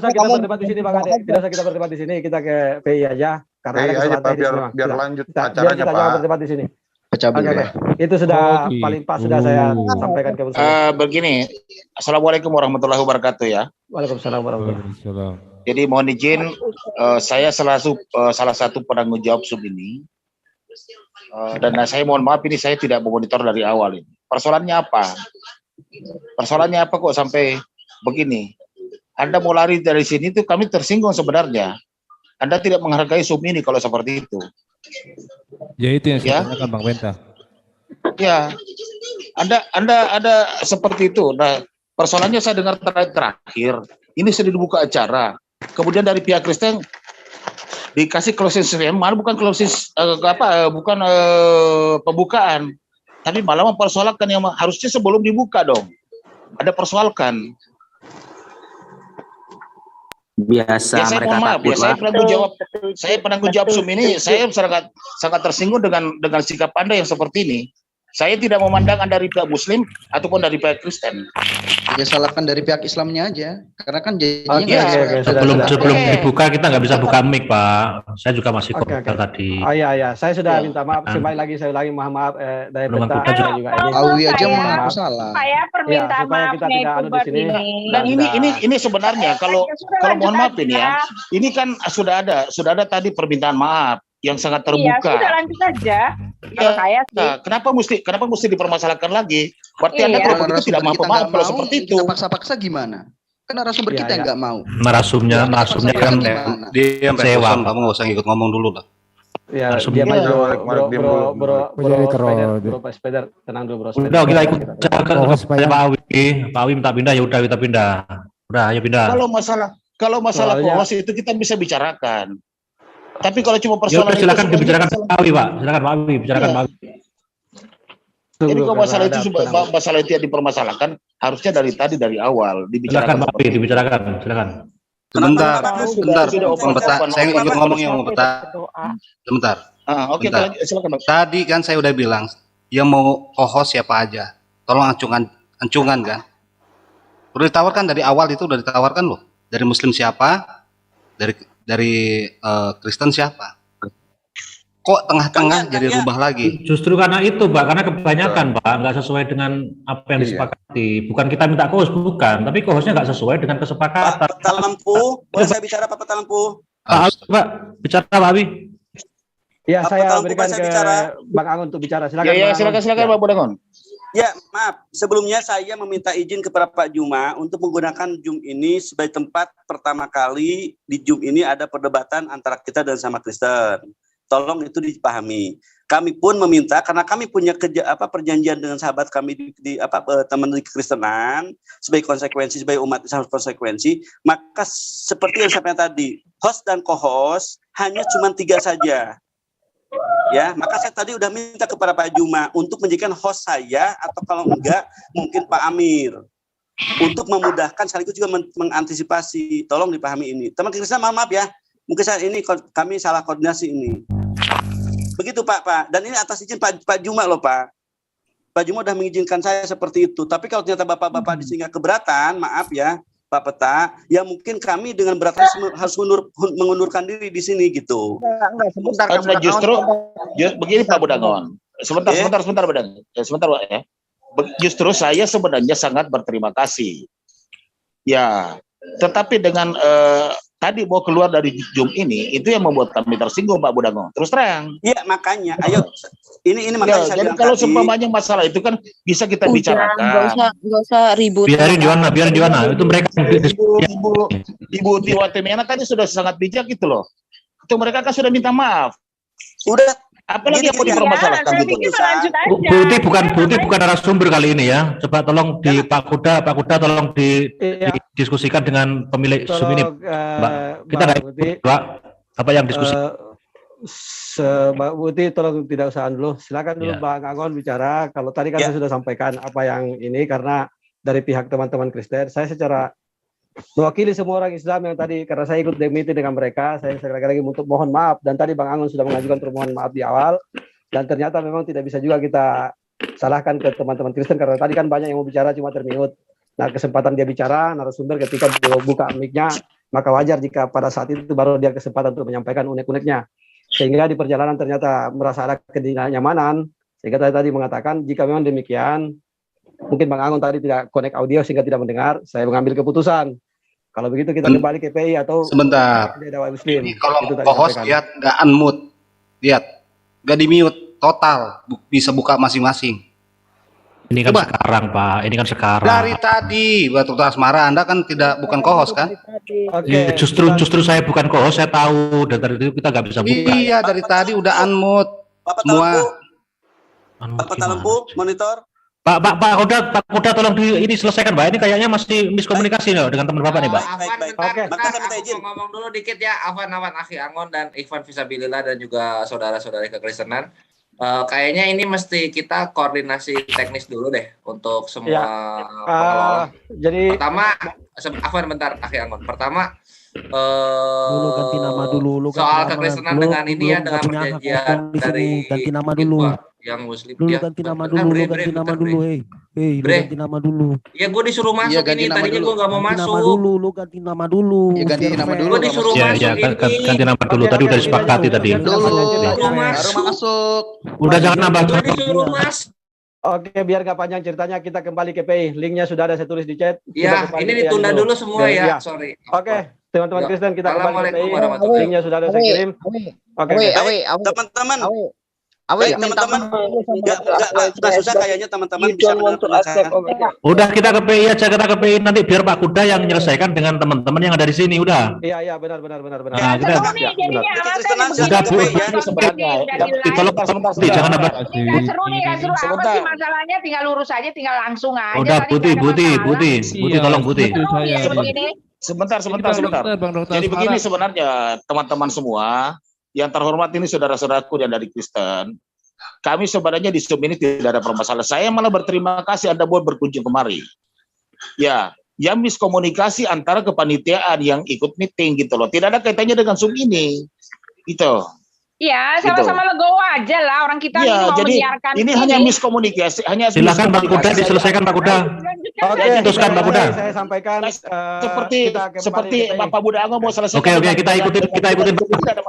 kita berdebat di sini, Bang Ade. Tidak usah kita berdebat di sini. Kita ke PI aja. Karena biar lanjut acaranya, Pak. Jangan berdebat di sini. Oke. Itu sudah paling pas sudah saya sampaikan ke Bapak. Begini, Assalamualaikum warahmatullahi wabarakatuh ya. Waalaikumsalam warahmatullahi wabarakatuh. Jadi mohon izin, saya salah satu penanggung jawab sub ini. Dan saya mohon maaf ini saya tidak memonitor dari awal ini. Persoalannya apa kok sampai begini? Anda mau lari dari sini tuh kami tersinggung sebenarnya. Anda tidak menghargai sub ini kalau seperti itu. Ya itu yang saya katakan Bang Benta. Ya, Anda seperti itu. Nah, persoalannya saya dengar terakhir, ini sudah dibuka acara. Kemudian dari pihak Kristen dikasih closing statement, bukan pembukaan, tapi malah mempersoalkan yang harusnya sebelum dibuka dong. Ada persoalkan. Biasa ya, saya mereka maaf, takut, ya, saya penanggung jawab sum ini, saya sangat tersinggung dengan sikap Anda yang seperti ini. Saya tidak memandang Anda dari pihak Muslim ataupun dari pihak Kristen. Ya salahkan dari pihak Islamnya aja, karena kan jadinya sebelum dibuka kita nggak bisa buka mic, Pak. Saya juga masih komentar tadi. Oh iya, saya sudah minta maaf. Sekali lagi saya ulangi mohon maaf dari Benta juga ini. Awi aja mengaku salah. Saya permintaan maafnya itu buat ini. Dan ini sebenarnya kalau mohon maaf ini ya, ini kan sudah ada tadi permintaan maaf yang sangat terbuka. Iya, sudah lanjut saja. Kalau saya sih. Nah, kenapa mesti dipermasalahkan lagi? Berarti Anda kalau tidak mampu maaf kalau seperti itu. Kita paksa-paksa gimana? Kan narasumber kita yang nggak mau. Narasumnya kan dia sewa. Kamu nggak usah ikut ngomong dulu lah. Ya, dia bro Spider, tenang dulu bro. Udah kita ikut Pak Awi minta pindah, ya udah kita pindah. Udah, ayo pindah. Kalau masalah kohos itu kita bisa bicarakan. Tapi kalau cuma persoalan silakan dibicarakan Pak Awi, Pak. Silakan Pak Awi, bicarakan Pak Awi. Jadi kalau masalah itu yang dipermasalahkan harusnya dari awal dibicarakan. Silakan Pak Awi, dibicarakan. Silakan. Sebentar. Saya ikut ngomong yang mau peta. Sebentar. Oke, silakan. Tadi kan saya udah bilang yang mau co-host siapa aja. Tolong ancungan kan. Udah ditawarkan dari awal itu, udah ditawarkan loh. Dari Muslim siapa? Dari Kristen siapa? Kok tengah-tengah jadi rubah lagi? Justru karena itu, Pak, karena kebanyakan, Pak, nggak sesuai dengan apa yang disepakati. Bukan kita minta co-host, bukan, tapi co-hostnya nggak sesuai dengan kesepakatan. Pak Peta Lempu, boleh saya bicara Pak Peta Lempu? Pak, bicara Pak Abi. Ya, saya berikan ke Bang Angon untuk bicara. Silakan. Ya, silakan Pak Budangon. Ya, maaf. Sebelumnya saya meminta izin kepada Pak Juma untuk menggunakan Zoom ini sebagai tempat pertama kali di Zoom ini ada perdebatan antara kita dan sama Kristen. Tolong itu dipahami. Kami pun meminta karena kami punya perjanjian dengan sahabat kami di teman di Kristenan sebagai konsekuensi sebagai umat Islam konsekuensi, maka seperti yang saya sampaikan tadi, host dan co-host hanya cuma 3 saja. Ya, maka saya tadi udah minta kepada Pak Juma untuk menjadikan host saya, atau kalau enggak mungkin Pak Amir, untuk memudahkan sekaligus juga mengantisipasi. Tolong dipahami ini. Teman Kristen, maaf ya, mungkin kami salah koordinasi ini. Begitu Pak. Dan ini atas izin Pak Juma loh Pak. Pak Juma udah mengizinkan saya seperti itu. Tapi kalau ternyata Bapak-Bapak di sini nggak keberatan, maaf ya Pak Peta, ya mungkin kami dengan berat harus mengundurkan diri di sini gitu. Sebentar. Justru begini Pak Budangon. Sebentar Budangon. Sebentar Pak ya. Justru saya sebenarnya sangat berterima kasih. Ya, tetapi dengan tadi mau keluar dari Zoom ini, itu yang membuat kami tersinggung Pak Budangon. Terus terang. Iya, makanya. Ayo, ini makanya saya jadi kalau seumpamanya masalah itu kan bisa kita bicarakan. Nggak usah ribut. Biarin Johanna. Itu mereka. Ibu Tiwatemiana tadi sudah sangat bijak gitu loh. Itu mereka kan sudah minta maaf. Udah. Apalagi yang mau dipermasalahkan gitu. Bukti bukan narasumber kali ini ya. Coba tolong di Pak Kuda tolong didiskusikan dengan pemilik Zoom ini, Mbak. Kita nggak Pak, apa yang diskusi. Mbak Putih tolong tidak usah dulu. Silakan dulu Bang Angon bicara. Kalau tadi kan saya sudah sampaikan apa yang ini karena dari pihak teman-teman Kristen, saya secara mewakili semua orang Islam yang tadi, karena saya ikut meeting dengan mereka, saya sekali lagi untuk mohon maaf. Dan tadi Bang Angon sudah mengajukan permohonan maaf di awal, dan ternyata memang tidak bisa juga kita salahkan ke teman-teman Kristen, karena tadi kan banyak yang mau bicara cuma terminut. Nah, kesempatan dia bicara, narasumber ketika dia buka mic-nya, maka wajar jika pada saat itu baru dia kesempatan untuk menyampaikan unek-uneknya. Sehingga di perjalanan ternyata merasa ada ketidaknyamanan, sehingga tadi mengatakan jika memang demikian, mungkin Bang Angon tadi tidak connect audio sehingga tidak mendengar, saya mengambil keputusan. Kalau begitu kita kembali ke PI atau sebentar. Muslim. Ini kalau host lihat nggak unmute, lihat nggak di mute total, bisa buka masing-masing. Ini kan sekarang Pak, ini kan sekarang. Dari tadi, Batu Asmara, Anda kan bukan co-host kan? Okay. Justru saya bukan co-host, saya tahu dari tadi kita nggak bisa buka. Iya, dari tadi udah unmute semua. Pak Lempu, monitor. Pak Kuda tolong ini selesaikan Pak. Ini kayaknya masih miskomunikasi loh dengan teman Bapak nih Pak. Oke. Maka saya minta izin. Ngomong dulu dikit ya, Afwan Akhi Angon dan Ikhwan Fisabilillah dan juga saudara-saudari kekristenan. Kayaknya ini mesti kita koordinasi teknis dulu deh untuk semua pengelola. Jadi pertama, Afwan bentar Akhi Angon. Pertama dulu ganti nama dulu, soal kekristenan dengan ini ya, dengan perjanjian dari ganti nama dulu. Yang Muslim dulu ya. ganti nama dulu, ganti nama dulu, ganti nama dulu. Ya gue disuruh masuk ini, tadinya gue nggak mau masuk. Lu ganti nama dulu. Ya ganti nama dulu. Gue disuruh masuk ini. Ganti nama dulu, tadi udah disepakati tadi. Baru masuk. Udah jangan nambah. Gue disuruh masuk. Oke, biar gak panjang ceritanya, kita kembali ke PI. Linknya sudah ada saya tulis di chat. Iya, ini ditunda dulu semua ya. Sorry. Oke, teman-teman Kristen, kita kembali ke PI. Linknya sudah ada saya kirim. Oke. Teman-teman. Teman-teman, nggak susah kayaknya teman-teman bisa mendengar saya. Udah kita ke PI aja, kita ke PI nanti biar Pak Kuda yang menyelesaikan dengan teman-teman yang ada di sini udah. Iya benar. Nah, kita sudah Bu. Tolong jangan apa. Seru apa sih masalahnya, tinggal lurus aja, tinggal langsung aja. Udah Buti, tolong Buti. Sebentar. Jadi begini sebenarnya teman-teman semua. Yang terhormat ini saudara-saudaraku yang dari Kristen, kami sebenarnya di Zoom ini tidak ada permasalahan. Saya malah berterima kasih Anda buat berkunjung kemari. Ya, yang miskomunikasi antara kepanitiaan yang ikut meeting gitu loh. Tidak ada kaitannya dengan Zoom ini. Gitu. Iya, sama-sama legowo aja lah, orang kita ini mau menyiarkan. Ini hanya miskomunikasi, silakan Pak Kuda diselesaikan Pak Kuda. Oke, teruskan Pak Kuda. Saya sampaikan seperti Pak Buda Angon mau selesai. Oke, kita ikutin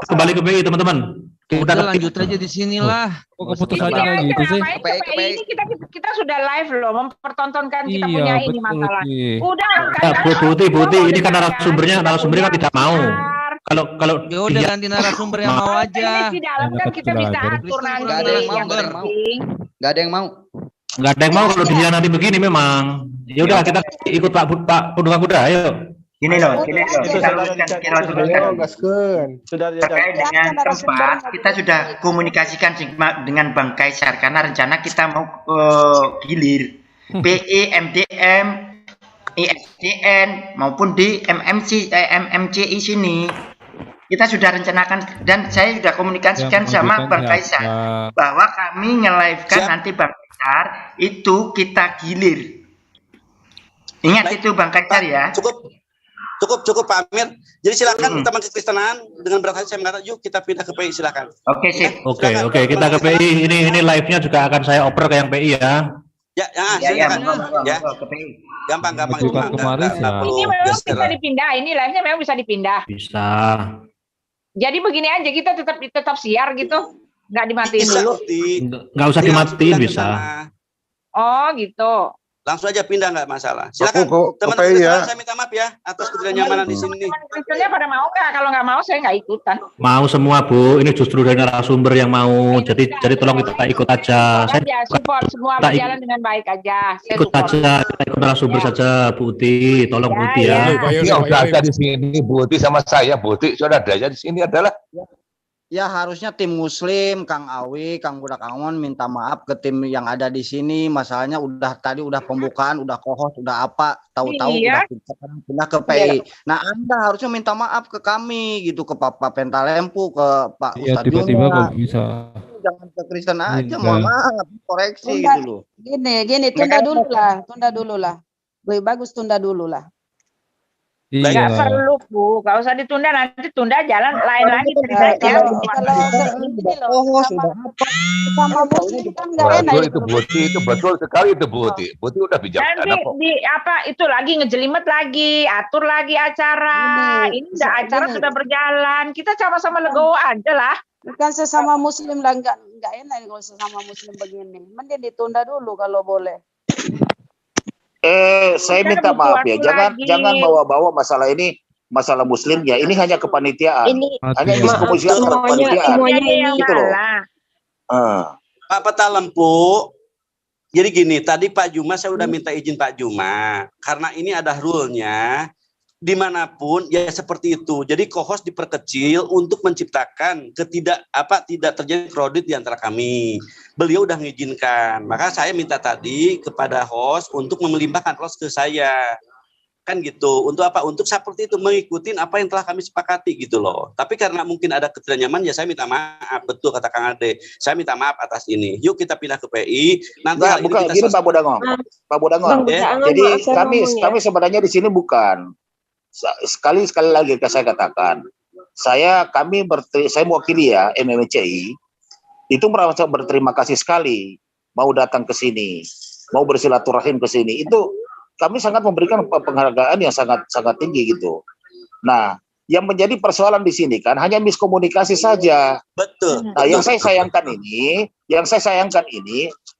kembali ke BI teman-teman. Udah lanjut aja di sinilah. Keputusan aja gitu sih. Ini kita sudah live loh, mempertontonkan kita punya ini masalah. Udah. Buti, ini kan narasumbernya kan tidak mau. Kalau ya udah ganti narasumber yang mau aja. Di dalam kan kita bisa atur nanti. Nggak ada yang mau. Nggak ada yang mau kalau dia nanti begini memang. Ya udah kita ikut Pak Kuda, ayo. Gini loh, kita luruskan. Terkait dengan tempat, kita sudah komunikasikan dengan Bang Kaisar karena rencana kita mau gilir PE, MDM, ISDN maupun di MMCI sini. kita sudah rencanakan dan saya sudah komunikasikan sama Bang Kaisar bahwa kami nge-live-kan nanti Bang Kaisar itu kita gilir. Ingat itu Bang Kaisar ya. Cukup Pak Amir. Jadi silakan teman kekristenan dengan berat hati saya mengatakan yuk kita pindah ke PI silakan. Oke sip. Oke, kita ke PI. Ini live-nya juga akan saya oper ke yang PI ya. Silakan. Ya. Gampang. Ini memang bisa dipindah. Ini live-nya memang bisa dipindah. Bisa. Jadi begini aja kita tetap siar gitu, nggak dimatiin dulu. Nggak usah dimatiin bisa. Oh gitu. Langsung aja pindah nggak masalah. Silakan teman-teman saya minta maaf ya atas ketidaknyamanan di sini. Teman Kristennya pada mau nggak? Kalau nggak mau saya nggak ikutan. Mau semua Bu, ini justru dari narasumber yang mau. Jadi tolong kita ikut aja. Saya support semua berjalan dengan baik aja. Ikut aja, kita ikut narasumber saja Bu Uti, tolong Bu Uti ya. Yang sudah ada di sini Bu Uti sama saya, Bu Uti sudah ada di sini adalah. Ya harusnya tim Muslim, Kang Awi, Kang Budak Angon minta maaf ke tim yang ada di sini. Masalahnya udah pembukaan, udah kohos, udah apa, tahu-tahu udah pindah ke PI. Nah Anda harusnya minta maaf ke kami gitu, ke Pak Pentalempu, ke Pak Ustadz tiba-tiba Yunus. kok bisa. Jangan ke Kristen aja, mohon maaf, koreksi Tunda, gitu loh. Gini, tunda dulu lah. Lebih bagus tunda dulu lah. Nggak perlu Bu, nggak usah ditunda, nanti tunda jalan lain lagi ceritanya. Sama muslim kan nggak enak. Itu Buti, itu betul sekali itu Buti. Buti udah bijaksana kok. Nanti itu lagi ngejelimet lagi, atur lagi acara. Ini udah acara sudah berjalan, kita sama-sama legowo aja lah. Bukan sesama muslim lah, nggak enak kalau sesama muslim begini. Mending ditunda dulu kalau boleh. Saya minta maaf ya, jangan bawa-bawa masalah ini, masalah muslimnya. Ini hanya kepanitiaan. Hanya miskomunikasi antara kepanitiaan. Gitu loh. Pak Petalempu, jadi gini, tadi Pak Juma saya udah minta izin Pak Juma, karena ini ada rule-nya, dimanapun ya seperti itu. Jadi co-host diperkecil untuk menciptakan tidak terjadi kredit di antara kami. Beliau udah mengizinkan, maka saya minta tadi kepada host untuk melimpahkan host ke saya, kan gitu. Untuk apa? Untuk seperti itu mengikuti apa yang telah kami sepakati gitu loh. Tapi karena mungkin ada ketidaknyaman ya saya minta maaf. Betul kata Kang Ade, saya minta maaf atas ini. Yuk kita pindah ke PI. Nanti bukan gini Pak Bodangon. Pak Bodangon. Jadi kami sebenarnya di sini bukan. Sekali lagi saya katakan, saya mewakili ya MMCI itu merasa berterima kasih sekali mau datang ke sini, mau bersilaturahim ke sini. Itu kami sangat memberikan penghargaan yang sangat tinggi gitu. Nah, yang menjadi persoalan di sini kan hanya miskomunikasi saja. Betul. Nah, yang saya sayangkan ini,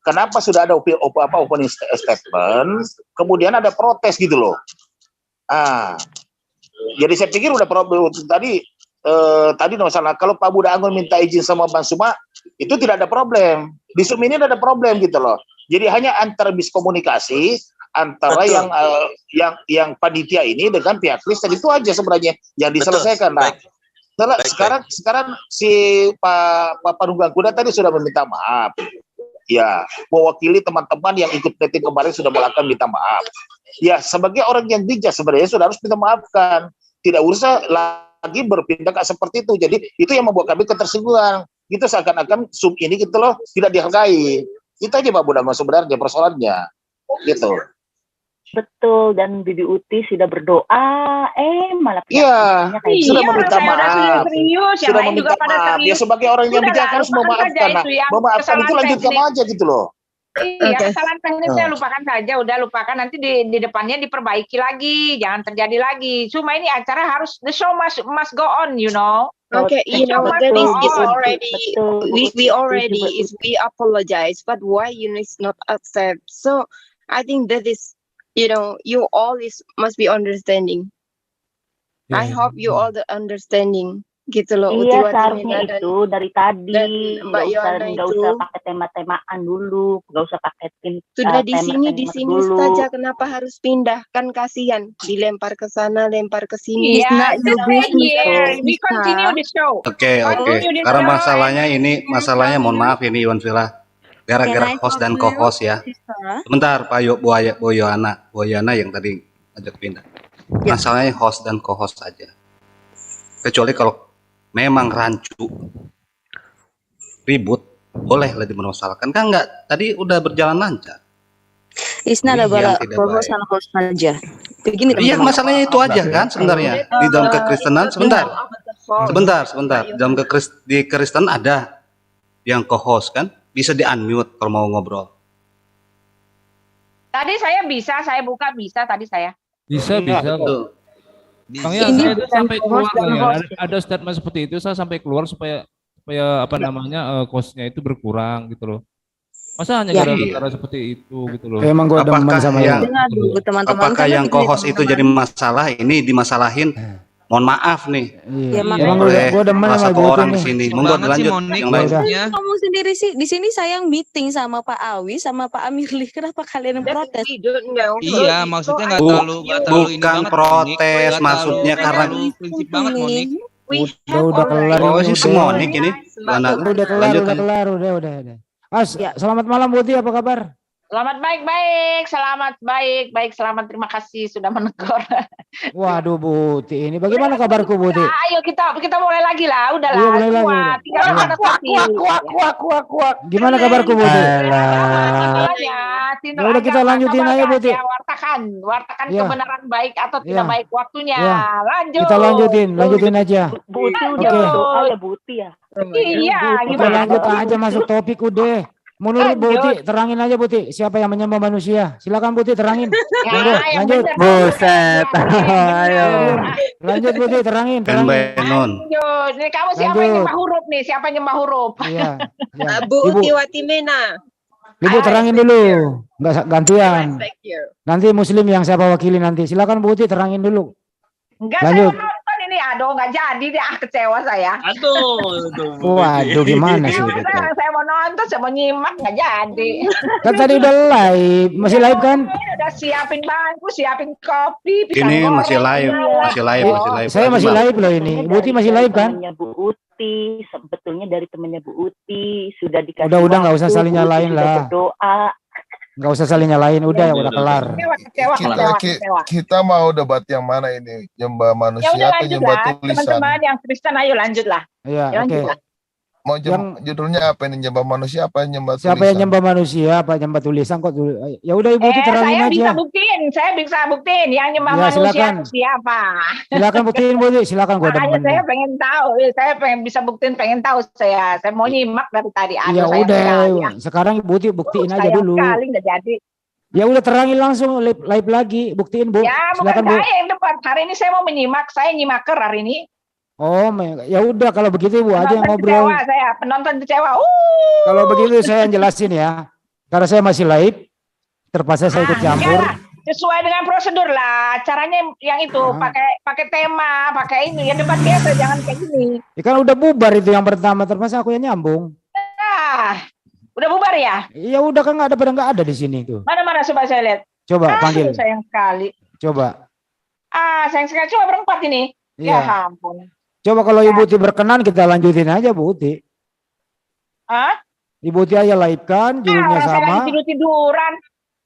kenapa sudah ada opening statement, kemudian ada protes gitu loh. Jadi saya pikir udah problem tadi masalah kalau Pak Budak Angon minta izin sama Bang Suma itu tidak ada problem. Di Zoom ini ada problem gitu loh. Jadi hanya antara miskomunikasi antara yang panitia ini dengan pihak Kristen itu aja sebenarnya yang diselesaikan. Nah, sekarang si Pak Panunggang Kuda tadi sudah meminta maaf. Ya, mewakili teman-teman yang ikut meeting kemarin sudah melakukan minta maaf. Ya, sebagai orang yang bijak sebenarnya sudah harus minta maafkan. Tidak usah lagi berpindah seperti itu. Jadi itu yang membuat kami ketersinggungan. Gitu seakan-akan Zoom ini gitu loh tidak dihargai. Itu aja Pak Budama sebenarnya persoalannya. Gitu. Betul, dan Bibi Uti sudah berdoa, malah sudah meminta maaf. Sudah meminta maaf. Ya sebagai orang yang bijak harus memaafkan. Memaafkan itu lanjutkan aja gitu loh. Iya, kesalahan teknisnya lupakan lupakan, nanti di depannya diperbaiki lagi, jangan terjadi lagi. Cuma ini acara harus, the show must go on, you know. Okay, you know, that is already, we apologize, but why you not accept? So, I think that is, you know, you all must be understanding. I hope you all the understanding. Gitu loh. Iya, seharusnya itu dari tadi Mbak Yohana nggak usah pakai tema-temaan dulu, nggak usah pakai sudah di sini saja, kenapa harus pindah? Kan kasihan dilempar ke sana, lempar ke sini. We continue the show. Oke. Karena masalahnya mohon maaf ini Iwan Villa, gara-gara host dan co-host ya. Sebentar Pak Boyana yang tadi ajak pindah. Masalahnya host dan co-host saja. Kecuali kalau memang rancu, ribut, bolehlah dipermasalahkan. Kan enggak, tadi udah berjalan lancar. Isna ada Yang bala tidak proposal saja. Begini Iya, teman-teman. masalahnya itu aja kan sebenarnya. Di dalam kekristenan, sebentar. Dalam di Kristen ada yang co-host kan, bisa di-unmute kalau mau ngobrol. Tadi saya bisa, saya buka bisa tadi saya. Bisa kok. Makanya Ini saya bukan sampai keluar host dan ya. host. Ada statement seperti itu, saya sampai keluar supaya apa namanya cost-nya itu berkurang gitu loh. Masa hanya Ya. gara-gara seperti itu gitu loh. Emang gue demen sama yang Dengar dulu teman-teman. apakah Karena yang begini, co-host itu teman-teman. jadi masalah? Ini dimasalahin. Mohon maaf nih. Iya. Ya, makanya. Emang Oleh gue demen salah sama satu Ibu Uti orang di nih. sini. Seneng Monggo banget sih, dilanjut Monik, yang lain. Udah. Kamu sendiri sih di sini saya yang meeting sama Pak Awi sama Pak Amirli. Kenapa kalian yang protes? Iya, maksudnya nggak terlalu ini Bukan banget, protes, Monik. Nggak maksudnya terlalu karena prinsip banget, Monik. Udah kelar oh ini sih semua nih gini. Udah kelar, udah. Mas, selamat malam Bu Uti, apa kabar? Selamat baik. Selamat, terima kasih sudah menegur. Waduh Bu Uti, ini bagaimana kabarku Bu Uti? Nah, ayo kita mulai lagi lah, udahlah. Iya, mulai lagi, Semua. udah. Tinggal Iya. kuak. Gimana kabarku Bu Uti? Ya udah kita lanjutin aja Bu Uti. Ya, wartakan Iya. kebenaran baik atau tidak Iya. baik waktunya. Iya. Lanjut. Kita lanjutin aja. Bu Uti udah Oke. berdoa ya Bu Uti ya. Iya, Kita gimana? lanjut aja masuk topik udah. Menurut Bu Uti, terangin aja Bu Uti, siapa yang menyembah manusia? Silakan Bu Uti terangin. Monggo, yang lanjut. bener. Buset. Ayo. Lanjut Bu Uti, terangin. Benon. Lanjut. Ini kamu siapa yang nyembah huruf nih? Siapa yang nyembah huruf? Iya. Bu Ibu. Uti Watimena. Ibu terangin dulu, nggak gantian. Nanti Muslim yang siapa wakili nanti. Silakan Bu Uti terangin dulu. Enggak, Lanjut. saya mau nonton ini. Aduh, nggak jadi deh. Kecewa saya. Waduh, gimana sih? Saya mau nonton, saya mau nyimak, nggak jadi. Kan tadi udah live, masih live kan? Udah siapin bangku, siapin kopi, pisang Ini goreng. masih live. Saya masih live loh ini. Bu Uti masih live kan? Temennya Bu Uti, sebetulnya dari temennya Bu Uti sudah dikasih. Udah nggak usah waktu, saling Bu Uti nyalain sudah lah. Berdoa. Nggak usah saling nyalain, udah ya udah kelar. Kita mau debat yang mana ini? Nyembah Ya manusia udah atau lanjut nyembah lah, tulisan? teman-teman yang Kristen, ayo lanjut lah. Iya, Ya, oke. lanjut lah. Mau judulnya apa ini? Nyembah manusia apa nyembah tulisan? Siapa yang nyembah manusia, apa nyembah tulisan kok? Ya udah Ibu Uti terangin Saya bisa aja. buktiin yang nyembah Ya, manusia silakan. itu siapa. Silakan buktiin Bu Uti, silakan gua Makanya demen. saya pengen tahu, saya pengen bisa buktiin, pengen tahu saya mau nyimak dari tadi. Aduh, Ya sayang udah, sekali, ya. sekarang Ibu Uti buktiin aja Sayang dulu. sekali nggak jadi. Ya udah terangin langsung live lagi, buktiin Bu. Ya bukan Silakan Bu. saya yang depan. Hari ini saya mau menyimak, saya nyimaker hari ini. Oh, ya udah kalau begitu Ibu aja yang ngobrol. Kecewa saya, penonton kecewa. Kalau begitu saya yang jelasin ya. Karena saya masih live, terpaksa saya ikut campur. Ya, sesuai dengan prosedur lah. Caranya yang itu pakai tema, pakai ini. Ya debat biasa, jangan kayak gini. Ya kan udah bubar itu yang pertama, terpaksa aku yang nyambung. Ah, udah bubar ya? Ya udah kan nggak ada di sini tuh. Mana coba saya lihat. Coba panggil. Sayang sekali. Coba. Sayang sekali. Cuma berempat ini. Iya. Ya ampun. Coba kalau Ibu Uti berkenan kita lanjutin aja Bu Uti. Hah? Ibu Uti aja live kan, judulnya Saya sama. lagi tidur-tiduran.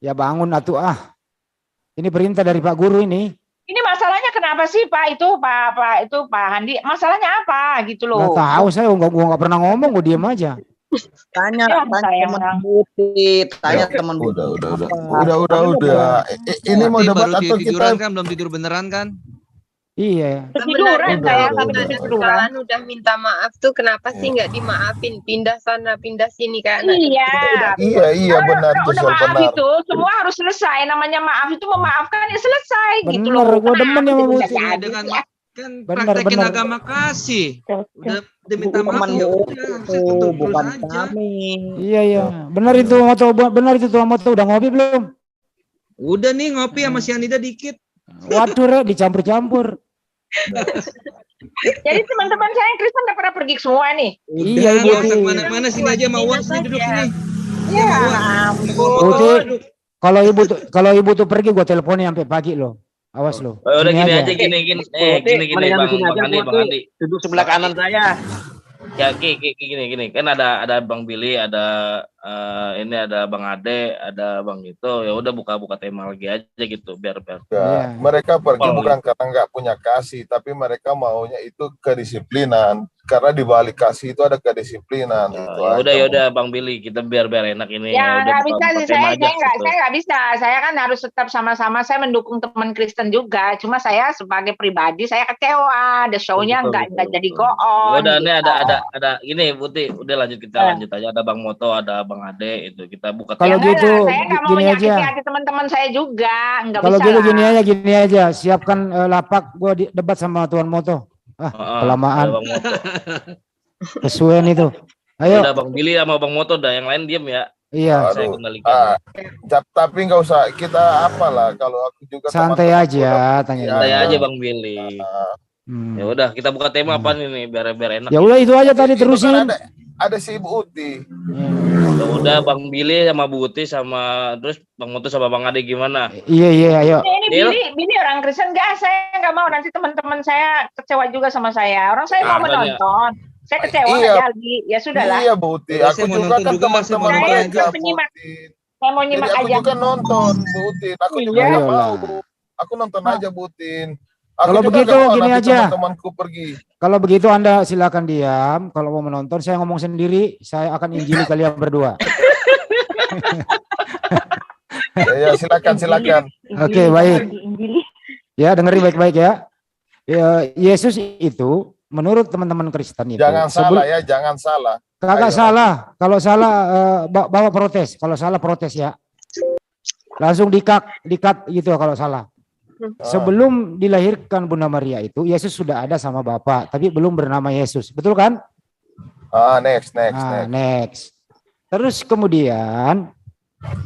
Ya bangun atuh ah. Ini perintah dari Pak Guru ini. Ini masalahnya kenapa sih Pak Pak Handi? Masalahnya apa gitu loh? Nggak tahu saya, gua nggak pernah ngomong, gua diem aja. Tanya teman Bu Uti, tanya teman Bu Uti. Udah. Ini mau Berarti debat baru atau tiduran kita kan, belum tidur beneran kan? Iya. Sebenarnya Udah. kalian udah minta maaf tuh kenapa sih nggak dimaafin, pindah sana pindah sini kayak anak kecil. Iya benar tuh Udah soal maaf benar. itu semua harus selesai. Namanya maaf itu memaafkan ya selesai gitu Bener, loh. gua demen ya sama Bu Uti. Dengan kan Bener, praktekin bener. agama kasih. Udah minta maaf Teman ya Bu udah, Uti itu bukan kami. Iya. Benar itu moto, benar itu tuh moto. Udah ngopi belum? Udah nih ngopi sama Sianida dikit. Waduh, Re, dicampur-campur. Jadi teman-teman saya yang Kristen udah pada pergi semua nih. Udah, nggak usah kemana-mana, sini aja mau sini duduk sini. Ya Bu Uti, kalau ibu tuh pergi, gua teleponnya sampai pagi loh. Awas loh. Oh, udah Sini gini aja. aja gini Bang Andi. Duduk sebelah kanan saya. Ya gini kan ada Bang Billy, ada ini ada Bang Ade, ada Bang itu. Ya udah buka tema lagi aja gitu biar. Mereka pergi bukan karena nggak punya kasih, tapi mereka maunya itu kedisiplinan. karena di balik kasih itu ada kedisiplinan. Itu Yaudah Bang Billy, kita biar enak ini. Ya udah nggak bisa sih, saya gitu. nggak bisa. Saya kan harus tetap sama-sama. Saya mendukung teman Kristen juga. Cuma saya sebagai pribadi saya kecewa. The show-nya nggak jadi go on. Udah gitu. nih ada ini Putih. Udah lanjut lanjut aja. Ada Bang Moto, ada Bang Ade itu kita buka. Kalau gitu saya nggak mau menyakiti hati teman-teman saya juga. Nggak kalau bisa gitu lah. gini aja. Siapkan lapak gua debat sama Tuan Moto. Kelamaan. Kesuwen itu. Ayo. Udah Bang Billy sama Bang Moto dah, yang lain diem ya. Iya. Saya kembalikan. Tapi nggak usah kita apalah, kalau aku juga santai aja tanya. Santai aja Bang Billy. Ya udah kita buka tema apa nih biar enak. Ya udah itu aja tadi terusin. Ada si Ibu Uti. Udah Bang Billy sama Bu Uti sama terus Bang Moto sama Bang Ade gimana? Iya ayo. Ini Billy orang Kristen nggak? Saya nggak mau nanti teman-teman saya kecewa juga sama saya. Orang saya mau menonton. Saya kecewa kali. Ya sudahlah. Iya Bu Uti. Aku juga kan teman-teman mereka. Saya mau nyimak aja. Aku juga nonton Bu Uti. Aku juga nggak mau. Aku nonton aja Bu Uti. Kalau begitu gini aja. Teman-temanku pergi. Kalau begitu Anda silakan diam. Kalau mau menonton saya ngomong sendiri. Saya akan injili kalian berdua. Ya silakan. Oke, baik. Ya dengerin baik-baik ya. Yesus itu menurut teman-teman Kristen itu. Jangan salah. Kagak salah. Kalau salah bawa protes. Kalau salah protes ya. Langsung dikat gitu kalau salah. Sebelum dilahirkan Bunda Maria itu Yesus sudah ada sama Bapa, tapi belum bernama Yesus, betul kan? Next. Terus kemudian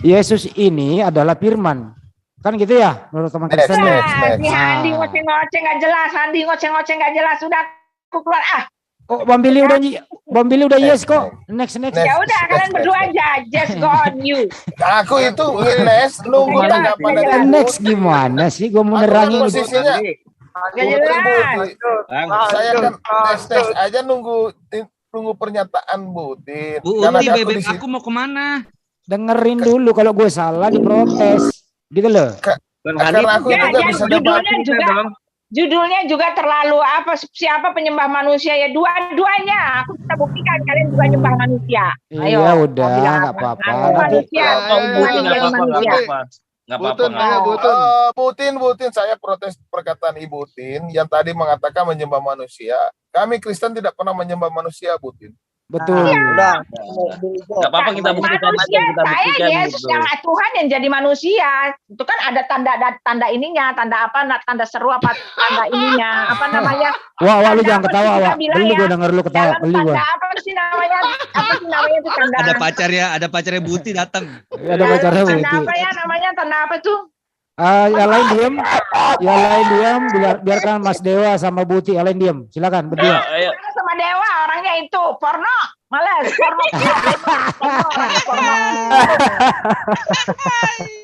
Yesus ini adalah Firman, kan gitu ya menurut teman Kristen? Handi ngoceng-ngoceng nggak jelas, sudah aku keluar Oh, Bang Billy udah yes kok. Next. Ya udah kalian berdua aja, just go on you. Aku itu next nunggu tanggapan dari next gimana sih? Gue mau nerangin posisinya. Saya kan next aja nunggu pernyataan Butin. Bu Uti, bebek aku mau kemana? Dengerin dulu, kalau gue salah diprotes, gitu loh. Karena aku juga bisa debat. Judulnya juga terlalu siapa penyembah manusia ya, dua-duanya aku bisa buktikan kalian juga nyembah manusia. Ayo. Iya udah nggak apa-apa. Butin, saya protes perkataan Ibu Tin yang tadi mengatakan menyembah manusia. Kami Kristen tidak pernah menyembah manusia, Butin. Betul. Udah. Gak apa-apa kita buktikan aja, kita buktikan. Yesus yang Tuhan yang jadi manusia. Itu kan ada tanda ininya, tanda seru apa tanda ininya, apa namanya? Wah, lu jangan ketawa, Wak. Beli gue denger lu ketawa, beli gue. Apa sih namanya itu tanda? Ada pacarnya Buti datang. Ada pacarnya Buti. Tanda apa ya namanya? Tanda apa tuh? Yang lain diam, biarkan Mas Dewa sama Buti yang lain diam. Silakan berdua. Sama Dewa orangnya itu porno, malas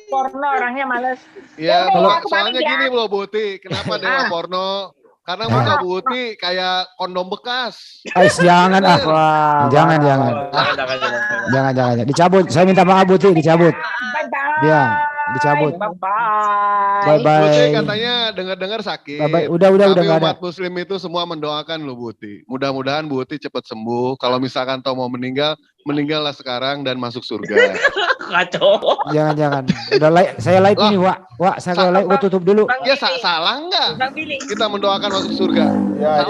porno orangnya malas. Ya, soalnya gini loh Buti, kenapa Dewa porno? Karena muka Buti kayak kondom bekas. Jangan jangan. Dicabut. Saya minta maaf Buti, dicabut. Ya, dicabut. Bye. Buti katanya dengar-dengar sakit. Bye. Udah nggak ada. Umat Muslim itu semua mendoakan lo Buti. Mudah-mudahan Buti cepat sembuh. Kalau misalkan tau mau meninggallah sekarang dan masuk surga. Kacau. Jangan. Udah saya live ini, Wak. Saya live, gua tutup dulu. Ya salah enggak? Kita mendoakan masuk surga. Ya,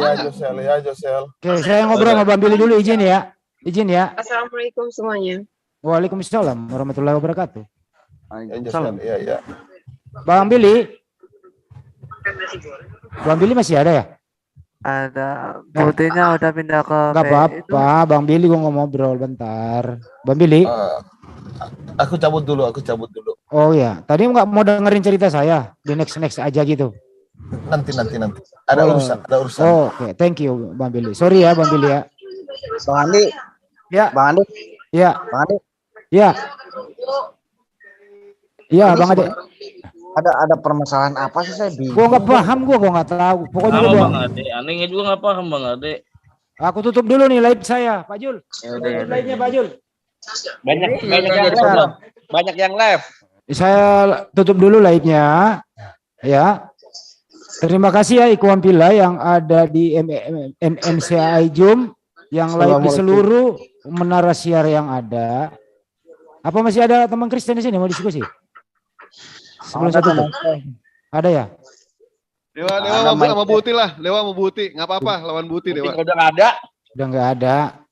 Josel. Oke, saya ngobrol sama Bang Billy dulu, izin ya. Assalamualaikum semuanya. Waalaikumsalam warahmatullahi wabarakatuh. Iya. Bang Billy masih ada ya? Ada. Buktinya udah pindah ke Gak apa-apa, Bang Billy gua ngobrol bentar. Bang Billy. Aku cabut dulu. Oh ya, tadi nggak mau dengerin cerita saya di next aja gitu. Nanti. Ada urusan. Oh, oke. Thank you Bang Billy. Sorry ya Bang Billy ya. Bang Andi. Ya. Bang Andi. Ya. Bang Andi. Ya. Iya Bang Ade. Ada permasalahan apa sih, saya bingung. Gua nggak paham, gua nggak tahu. Pokoknya gitu Bang Ade. Anehnya juga nggak paham Bang Ade. Aku tutup dulu nih live saya, Pak Jul. Live-nya Pak Jul. Banyak yang live. Saya tutup dulu live-nya. Ya. Terima kasih ya Ikhwan Fillah yang ada di MCI Zoom, yang live di seluruh menara siar yang ada. Apa masih ada teman Kristen di sini mau diskusi? Sebelum saya tutup. Ada ya? Dewa sama Buti lah, Dewa sama Buti, nggak apa-apa lawan Buti Dewa. Udah nggak ada. Udah nggak ada.